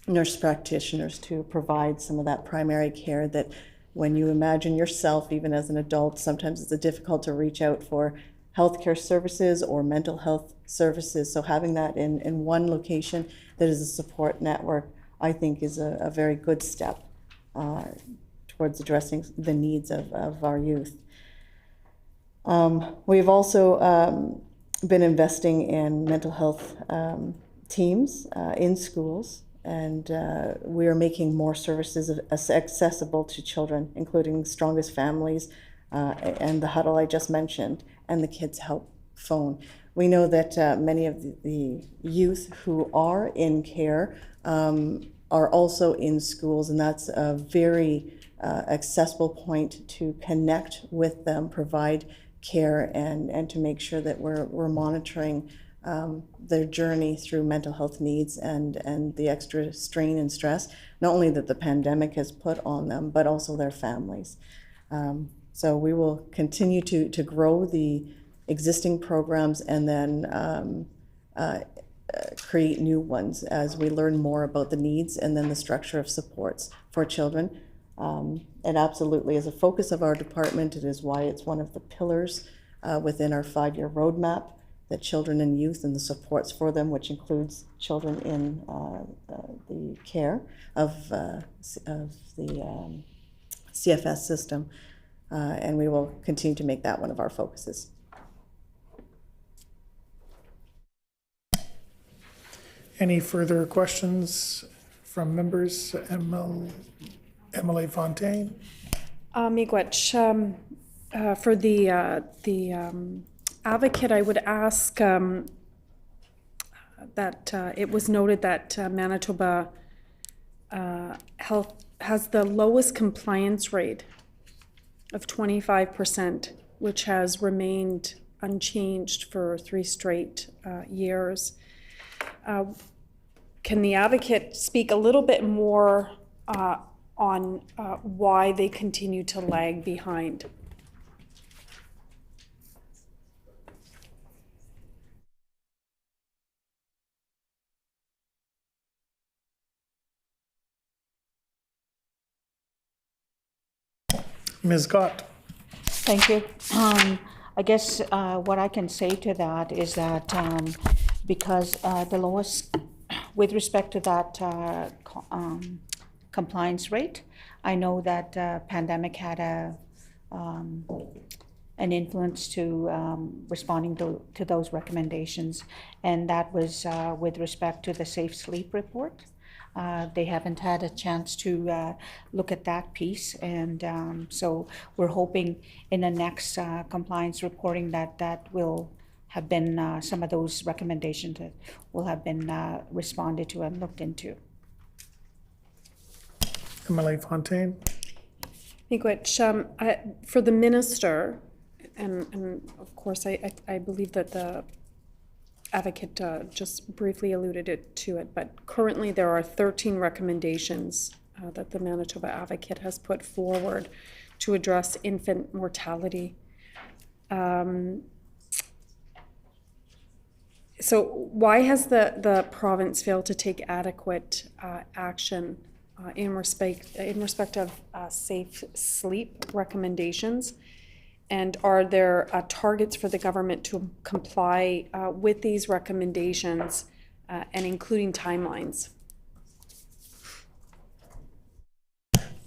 nurse practitioners to provide some of that primary care that when you imagine yourself, even as an adult, sometimes it's difficult to reach out for healthcare services or mental health services. So having that in one location that is a support network, I think is a very good step towards addressing the needs of our youth. We've also been investing in mental health teams in schools, and we are making more services accessible to children, including Strongest Families and the huddle I just mentioned, and the Kids Help phone. We know that many of the youth who are in care are also in schools, and that's a very accessible point to connect with them, provide care, and to make sure that we're monitoring their journey through mental health needs and the extra strain and stress, not only that the pandemic has put on them, but also their families. So we will continue to grow the existing programs and then create new ones as we learn more about the needs and then the structure of supports for children. It absolutely is a focus of our department. It is why it's one of the pillars within our 5-year roadmap, that children and youth and the supports for them, which includes children in the care of the CFS system. And we will continue to make that one of our focuses. Any further questions from members? Emily Fontaine? Miigwech, for the advocate, I would ask that it was noted that Manitoba Health has the lowest compliance rate of 25%, which has remained unchanged for 3 straight years. Can the advocate speak a little bit more on why they continue to lag behind? Ms. Gott? Thank you. I guess what I can say to that is that because the lowest, with respect to that compliance rate, I know that pandemic had an influence to responding to those recommendations, and that was with respect to the Safe Sleep report. They haven't had a chance to look at that piece, and so we're hoping in the next compliance reporting that will have been some of those recommendations that will have been responded to and looked into. Emily Fontaine? Miigwech, for the minister, and of course I believe that the advocate just briefly alluded to it, but currently there are 13 recommendations that the Manitoba Advocate has put forward to address infant mortality. So why has the province failed to take adequate action in respect of safe sleep recommendations? And are there targets for the government to comply with these recommendations and including timelines?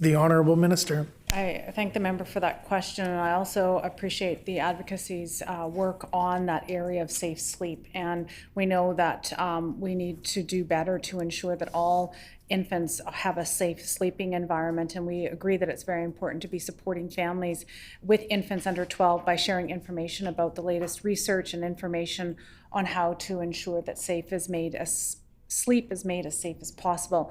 The Honourable Minister. I thank the member for that question, and I also appreciate the advocacy's work on that area of safe sleep. And we know that we need to do better to ensure that all infants have a safe sleeping environment, and we agree that it's very important to be supporting families with infants under 12 by sharing information about the latest research and information on how to ensure that sleep is made as safe as possible.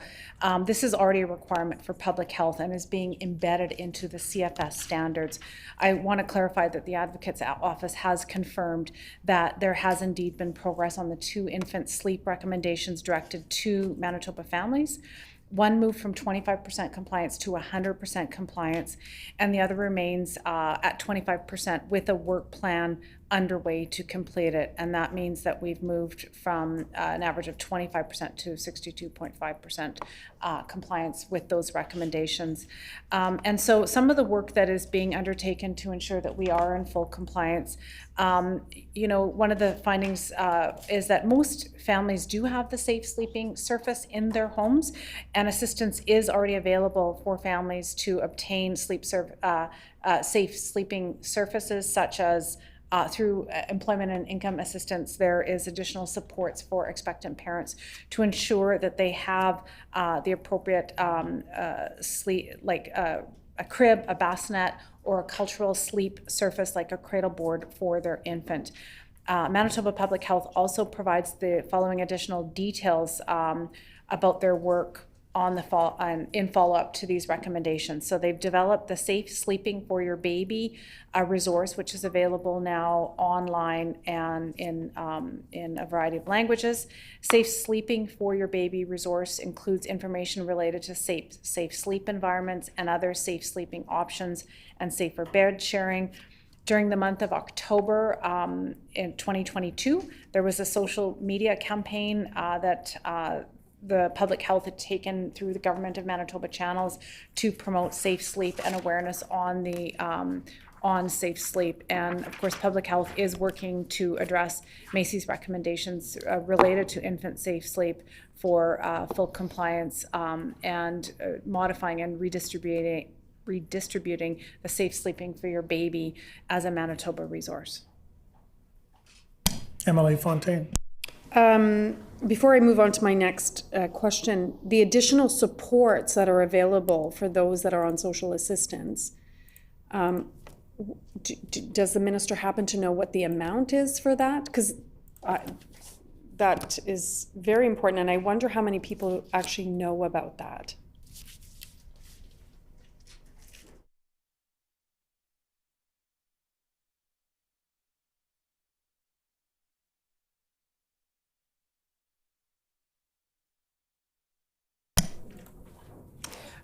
This is already a requirement for public health and is being embedded into the CFS standards. I want to clarify that the Advocate's Office has confirmed that there has indeed been progress on the 2 infant sleep recommendations directed to Manitoba families. One moved from 25% compliance to 100% compliance, and the other remains at 25% with a work plan underway to complete it. And that means that we've moved from an average of 25% to 62.5% compliance with those recommendations. And so some of the work that is being undertaken to ensure that we are in full compliance, one of the findings is that most families do have the safe sleeping surface in their homes, and assistance is already available for families to obtain safe sleeping surfaces, such as through employment and income assistance. There is additional supports for expectant parents to ensure that they have the appropriate sleep, like a crib, a bassinet, or a cultural sleep surface like a cradle board for their infant. Manitoba Public Health also provides the following additional details about their work on the in follow-up to these recommendations. So they've developed the Safe Sleeping for Your Baby resource, which is available now online and in a variety of languages. Safe Sleeping for Your Baby resource includes information related to safe sleep environments and other safe sleeping options and safer bed sharing. During the month of October in 2022, there was a social media campaign that the public health had taken through the Government of Manitoba channels to promote safe sleep and awareness on the on safe sleep. And of course, public health is working to address Macy's recommendations related to infant safe sleep for full compliance and modifying and redistributing the Safe Sleeping for Your Baby as a Manitoba resource. Emily Fontaine. Before I move on to my next question, the additional supports that are available for those that are on social assistance, does the minister happen to know what the amount is for that? Because that is very important, and I wonder how many people actually know about that.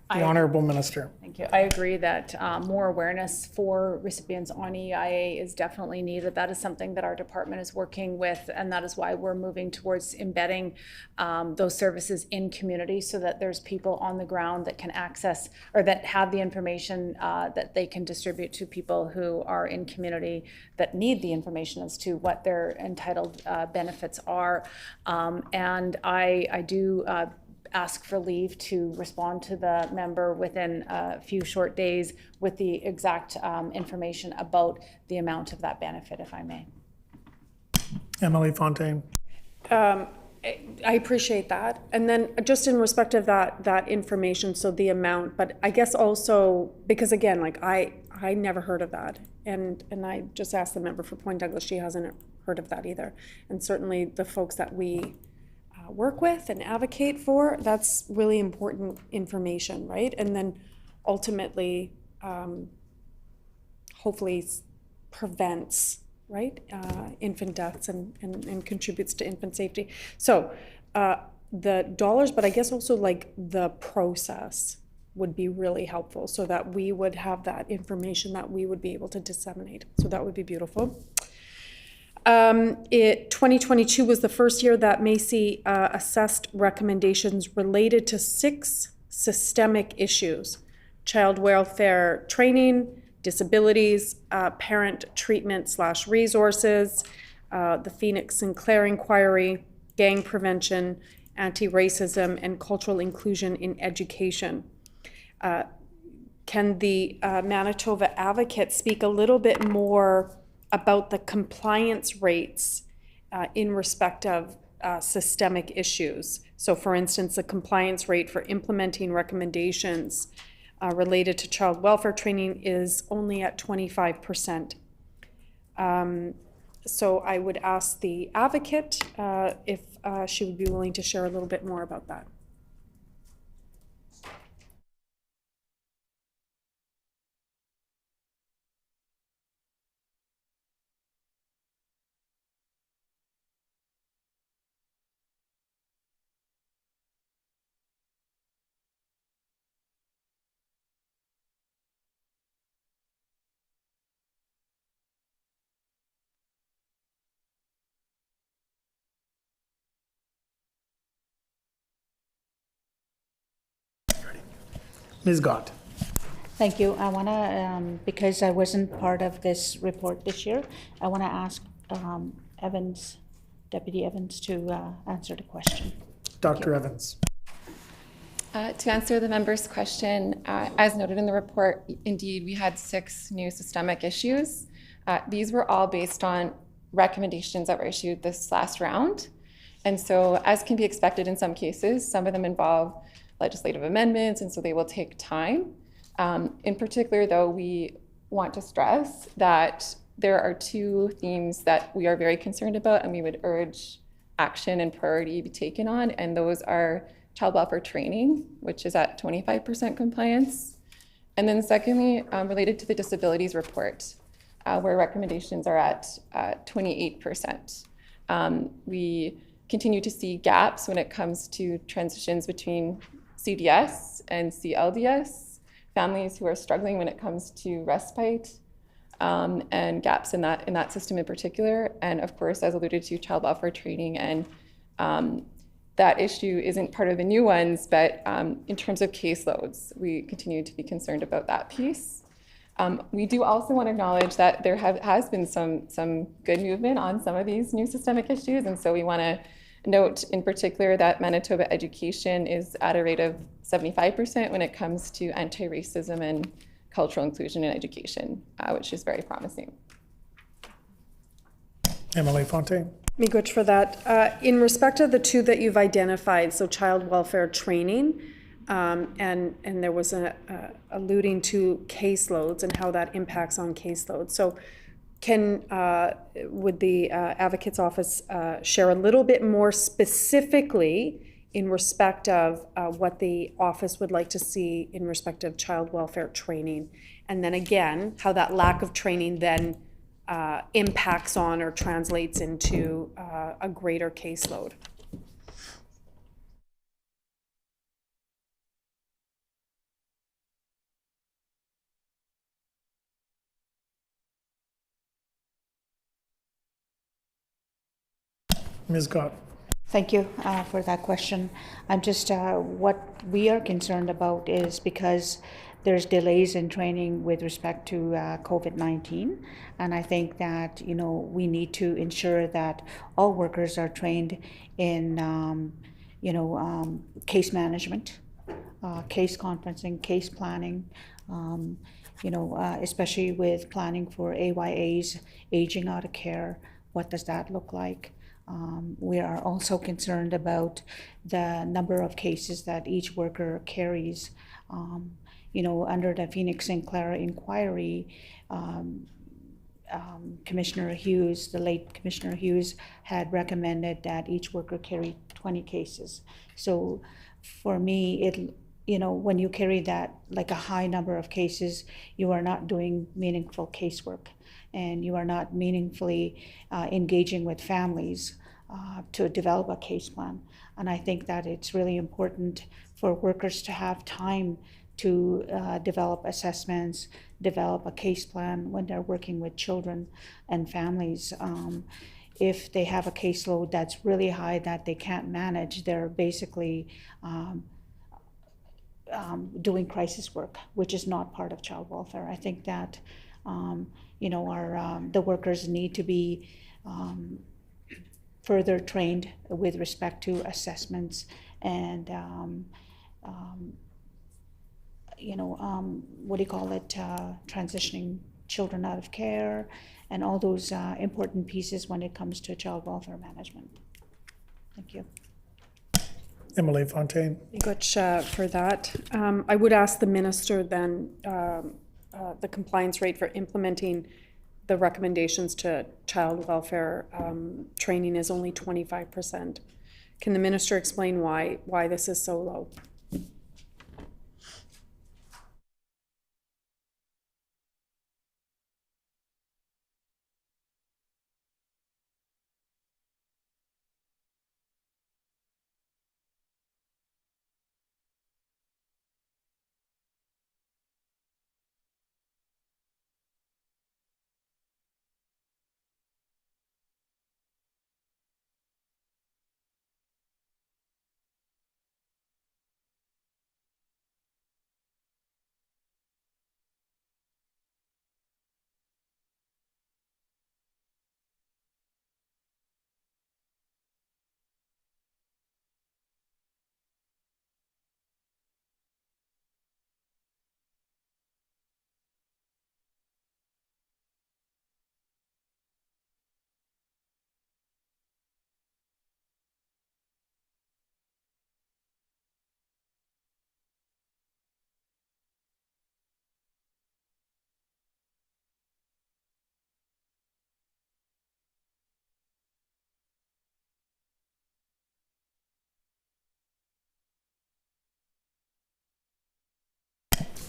The Honourable Minister. Thank you. I agree that more awareness for recipients on EIA is definitely needed. That is something that our department is working with, and that is why we're moving towards embedding those services in communities so that there's people on the ground that can access or that have the information that they can distribute to people who are in community that need the information as to what their entitled benefits are. And I do ask for leave to respond to the member within a few short days with the exact information about the amount of that benefit, if I may. Emily Fontaine. I appreciate that. And then just in respect of that information, so the amount, but I guess also, because again, like I never heard of that. And I just asked the member for Point Douglas, she hasn't heard of that either. And certainly the folks that we work with and advocate for, that's really important information, right? And then ultimately, hopefully prevents, right, infant deaths and contributes to infant safety. So the dollars, but I guess also like the process would be really helpful, so that we would have that information that we would be able to disseminate. So that would be beautiful. 2022 was the first year that Macy assessed recommendations related to 6 systemic issues: child welfare training, disabilities, parent treatment/resources, the Phoenix Sinclair inquiry, gang prevention, anti-racism, and cultural inclusion in education. Can the Manitoba Advocate speak a little bit more about the compliance rates in respect of systemic issues? So for instance, the compliance rate for implementing recommendations related to child welfare training is only at 25%. So I would ask the advocate if she would be willing to share a little bit more about that. Ms. Gott. Thank you. I want to, because I wasn't part of this report this year, I want to ask Evans, Deputy Evans, to answer the question. Dr. Evans. To answer the member's question, as noted in the report, indeed, we had 6 new systemic issues. These were all based on recommendations that were issued this last round. And so, as can be expected in some cases, some of them involve legislative amendments, and so they will take time. In particular, though, we want to stress that there are 2 themes that we are very concerned about and we would urge action and priority be taken on, and those are child welfare training, which is at 25% compliance, and then secondly, related to the disabilities report, where recommendations are at 28%. We continue to see gaps when it comes to transitions between CDS and CLDS, families who are struggling when it comes to respite, and gaps in that system in particular. And of course, as alluded to, child welfare training, and that issue isn't part of the new ones, but in terms of caseloads, we continue to be concerned about that piece. We do also want to acknowledge that there has been some good movement on some of these new systemic issues, and so we want to note in particular that Manitoba education is at a rate of 75% when it comes to anti-racism and cultural inclusion in education, which is very promising. Emily Fontaine. Miigwech for that. In respect of the 2 that you've identified, so child welfare training, and there was alluding to caseloads and how that impacts on caseloads. So would the Advocate's Office share a little bit more specifically in respect of what the office would like to see in respect of child welfare training? And then again, how that lack of training then impacts on or translates into a greater caseload? Ms. Gott. Thank you for that question. I'm just, what we are concerned about is because there's delays in training with respect to COVID-19. And I think that, we need to ensure that all workers are trained in, case management, case conferencing, case planning, especially with planning for AYAs, aging out of care. What does that look like? We are also concerned about the number of cases that each worker carries. Under the Phoenix Sinclair inquiry, Commissioner Hughes, the late Commissioner Hughes, had recommended that each worker carry 20 cases. So for me, when you carry that, like a high number of cases, you are not doing meaningful casework, and you are not meaningfully engaging with families to develop a case plan. And I think that it's really important for workers to have time to develop assessments, develop a case plan when they're working with children and families. If they have a caseload that's really high that they can't manage, they're basically doing crisis work, which is not part of child welfare. I think that the workers need to be further trained with respect to assessments and transitioning children out of care and all those important pieces when it comes to child welfare management. Thank you. Emily Fontaine. Thank you much for that. I would ask the minister then the compliance rate for implementing the recommendations to child welfare training is only 25%. Can the minister explain why this is so low?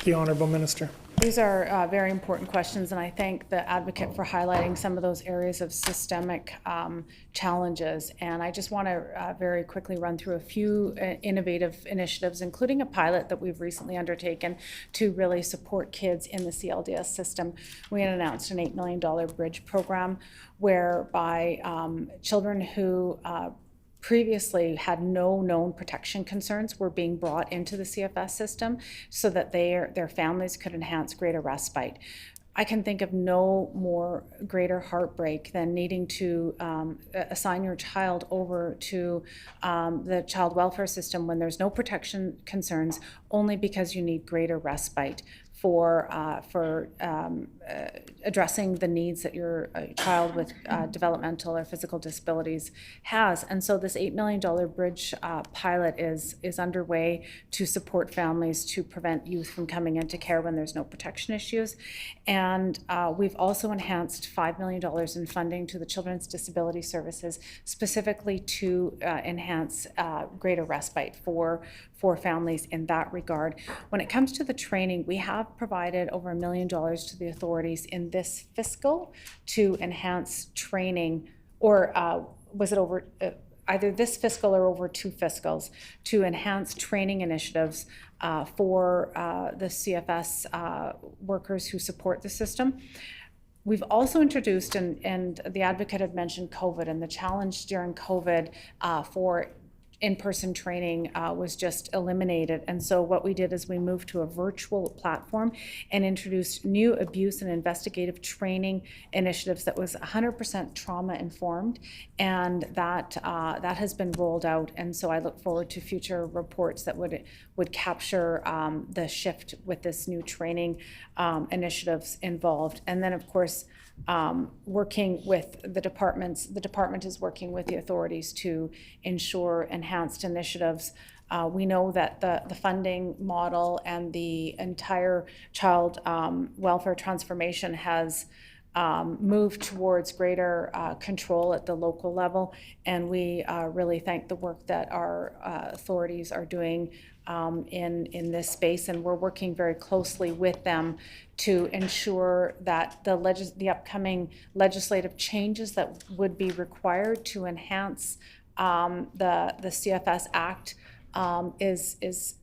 The Honourable Minister. These are very important questions, and I thank the advocate for highlighting some of those areas of systemic challenges. And I just want to very quickly run through a few innovative initiatives, including a pilot that we've recently undertaken to really support kids in the CLDS system. We had announced an $8 million bridge program whereby children who previously had no known protection concerns were being brought into the CFS system so that their families could enhance greater respite. I can think of no more greater heartbreak than needing to assign your child over to the child welfare system when there's no protection concerns, only because you need greater respite for addressing the needs that your child with developmental or physical disabilities has. And so this $8 million bridge pilot is underway to support families to prevent youth from coming into care when there's no protection issues. And we've also enhanced $5 million in funding to the Children's Disability Services, specifically to enhance greater respite for families in that regard. When it comes to the training, we have provided over $1 million to the authorities in this fiscal to enhance training, or was it over either this fiscal or over 2 fiscals, to enhance training initiatives for the CFS workers who support the system. We've also introduced, and the advocate had mentioned COVID, and the challenge during COVID for in-person training was just eliminated. And so what we did is we moved to a virtual platform and introduced new abuse and investigative training initiatives that was 100% trauma informed, and that has been rolled out. And so I look forward to future reports that would capture the shift with this new training initiatives involved. And then of course, working with the department is working with the authorities to ensure enhanced initiatives. We know that the funding model and the entire child welfare transformation has moved towards greater control at the local level, and we really thank the work that our authorities are doing in this space, and we're working very closely with them to ensure that the upcoming legislative changes that would be required to enhance the CFS Act is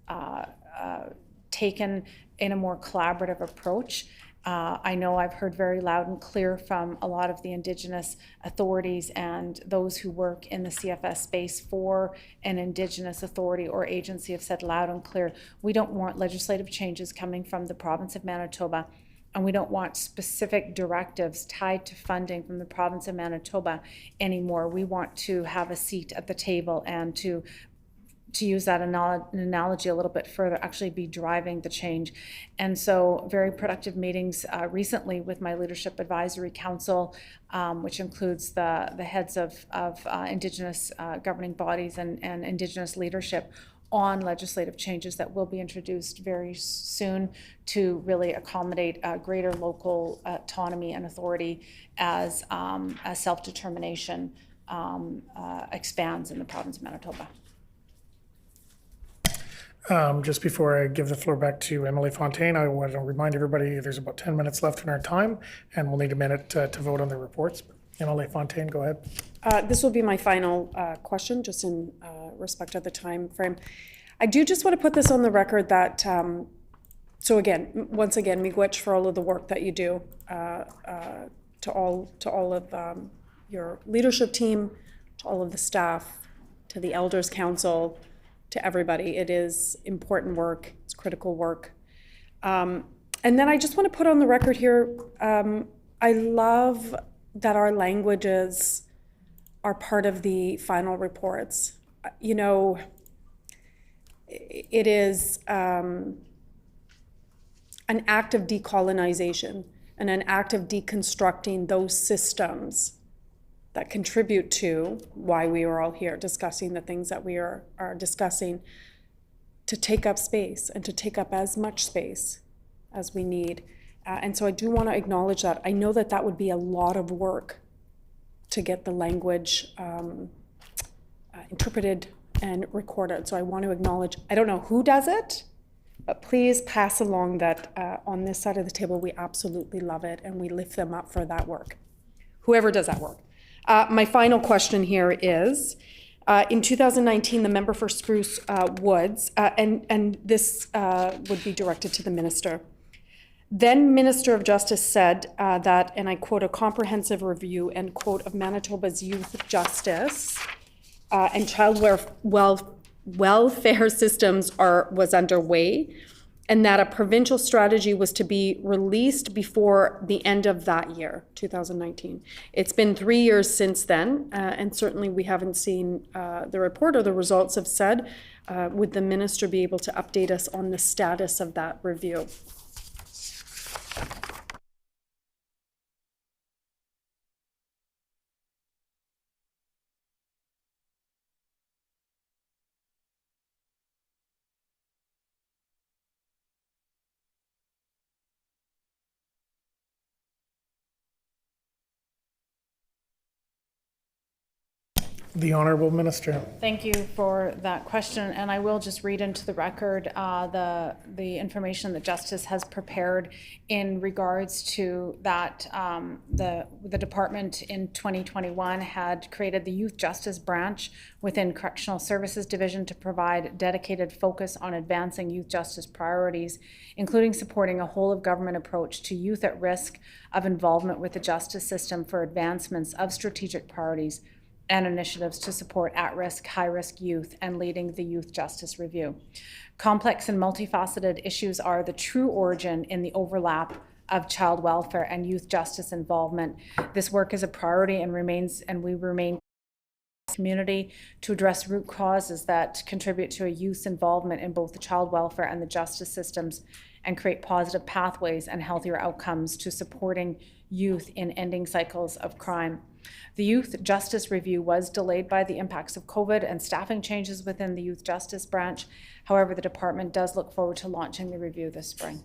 taken in a more collaborative approach. I know I've heard very loud and clear from a lot of the Indigenous authorities and those who work in the CFS space for an Indigenous authority or agency have said loud and clear, we don't want legislative changes coming from the province of Manitoba, and we don't want specific directives tied to funding from the province of Manitoba anymore. We want to have a seat at the table and to use that analogy a little bit further, actually be driving the change. And so very productive meetings recently with my Leadership Advisory Council, which includes the heads of Indigenous governing bodies and Indigenous leadership on legislative changes that will be introduced very soon to really accommodate greater local autonomy and authority as self-determination expands in the province of Manitoba. Just before I give the floor back to Emily Fontaine, I want to remind everybody there's about 10 minutes left in our time, and we'll need a minute to vote on the reports. Emily Fontaine, go ahead. This will be my final question, just in respect of the time frame. I do just want to put this on the record that, so again, once again, miigwech for all of the work that you do, to all of your leadership team, to all of the staff, to the Elders Council, to everybody. It is important work, it's critical work. And then I just want to put on the record here, I love that our languages are part of the final reports. You know, it is an act of decolonization and an act of deconstructing those systems that contribute to why we are all here discussing the things that we are discussing, to take up space and to take up as much space as we need. And so I do want to acknowledge that. I know that that would be a lot of work to get the language interpreted and recorded. So I want to acknowledge, I don't know who does it, but please pass along that on this side of the table, we absolutely love it and we lift them up for that work, whoever does that work. My final question here is, in 2019, the member for Spruce Woods, and this would be directed to the minister. Then Minister of Justice said that, and I quote, a comprehensive review, end quote, of Manitoba's youth justice and child welfare systems was underway, and that a provincial strategy was to be released before the end of that year, 2019. It's been 3 years since then, and certainly we haven't seen the report or the results have said. Would the minister be able to update us on the status of that review? The Honourable Minister. Thank you for that question, and I will just read into the record the information that Justice has prepared in regards to that. The department in 2021 had created the Youth Justice Branch within Correctional Services Division to provide dedicated focus on advancing youth justice priorities, including supporting a whole-of-government approach to youth at risk of involvement with the justice system for advancements of strategic priorities and initiatives to support at-risk, high-risk youth, and leading the Youth Justice Review. Complex and multifaceted issues are the true origin in the overlap of child welfare and youth justice involvement. This work is a priority and we remain community to address root causes that contribute to a youth's involvement in both the child welfare and the justice systems, and create positive pathways and healthier outcomes to supporting youth in ending cycles of crime. The Youth Justice Review was delayed by the impacts of COVID and staffing changes within the Youth Justice Branch. However, the department does look forward to launching the review this spring.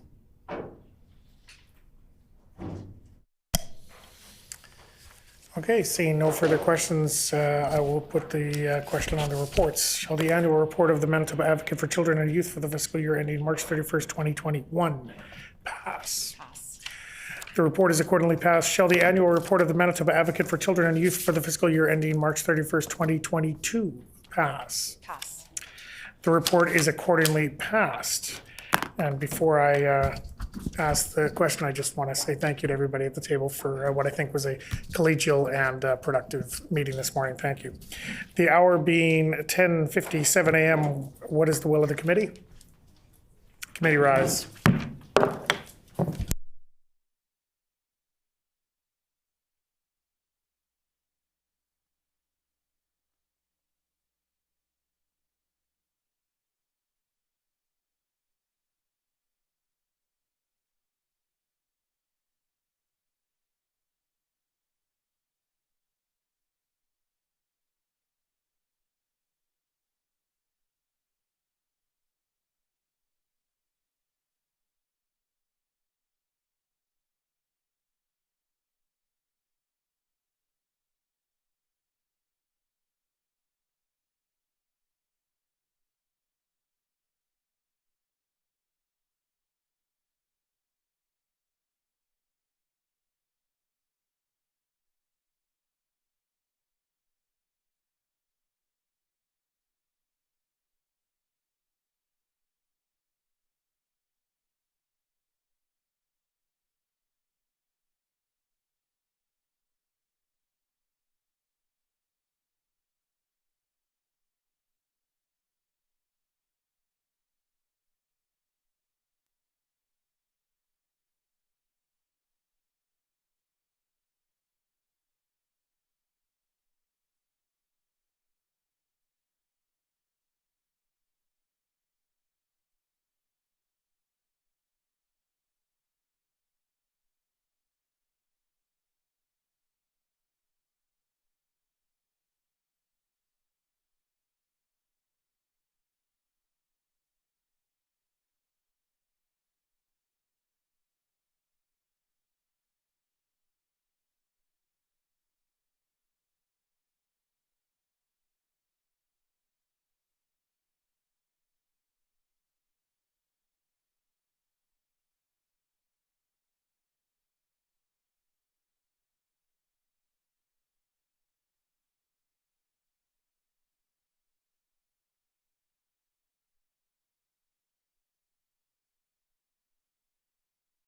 Okay, seeing no further questions, I will put the question on the reports. Shall the annual report of the Manitoba Advocate for Children and Youth for the fiscal year ending March 31st, 2021 pass? The report is accordingly passed. Shall the annual report of the Manitoba Advocate for Children and Youth for the fiscal year ending March 31st, 2022 pass? Pass. The report is accordingly passed. And before I ask the question, I just want to say thank you to everybody at the table for what I think was a collegial and productive meeting this morning. Thank you. The hour being 10:57 a.m., what is the will of the committee? Committee rise.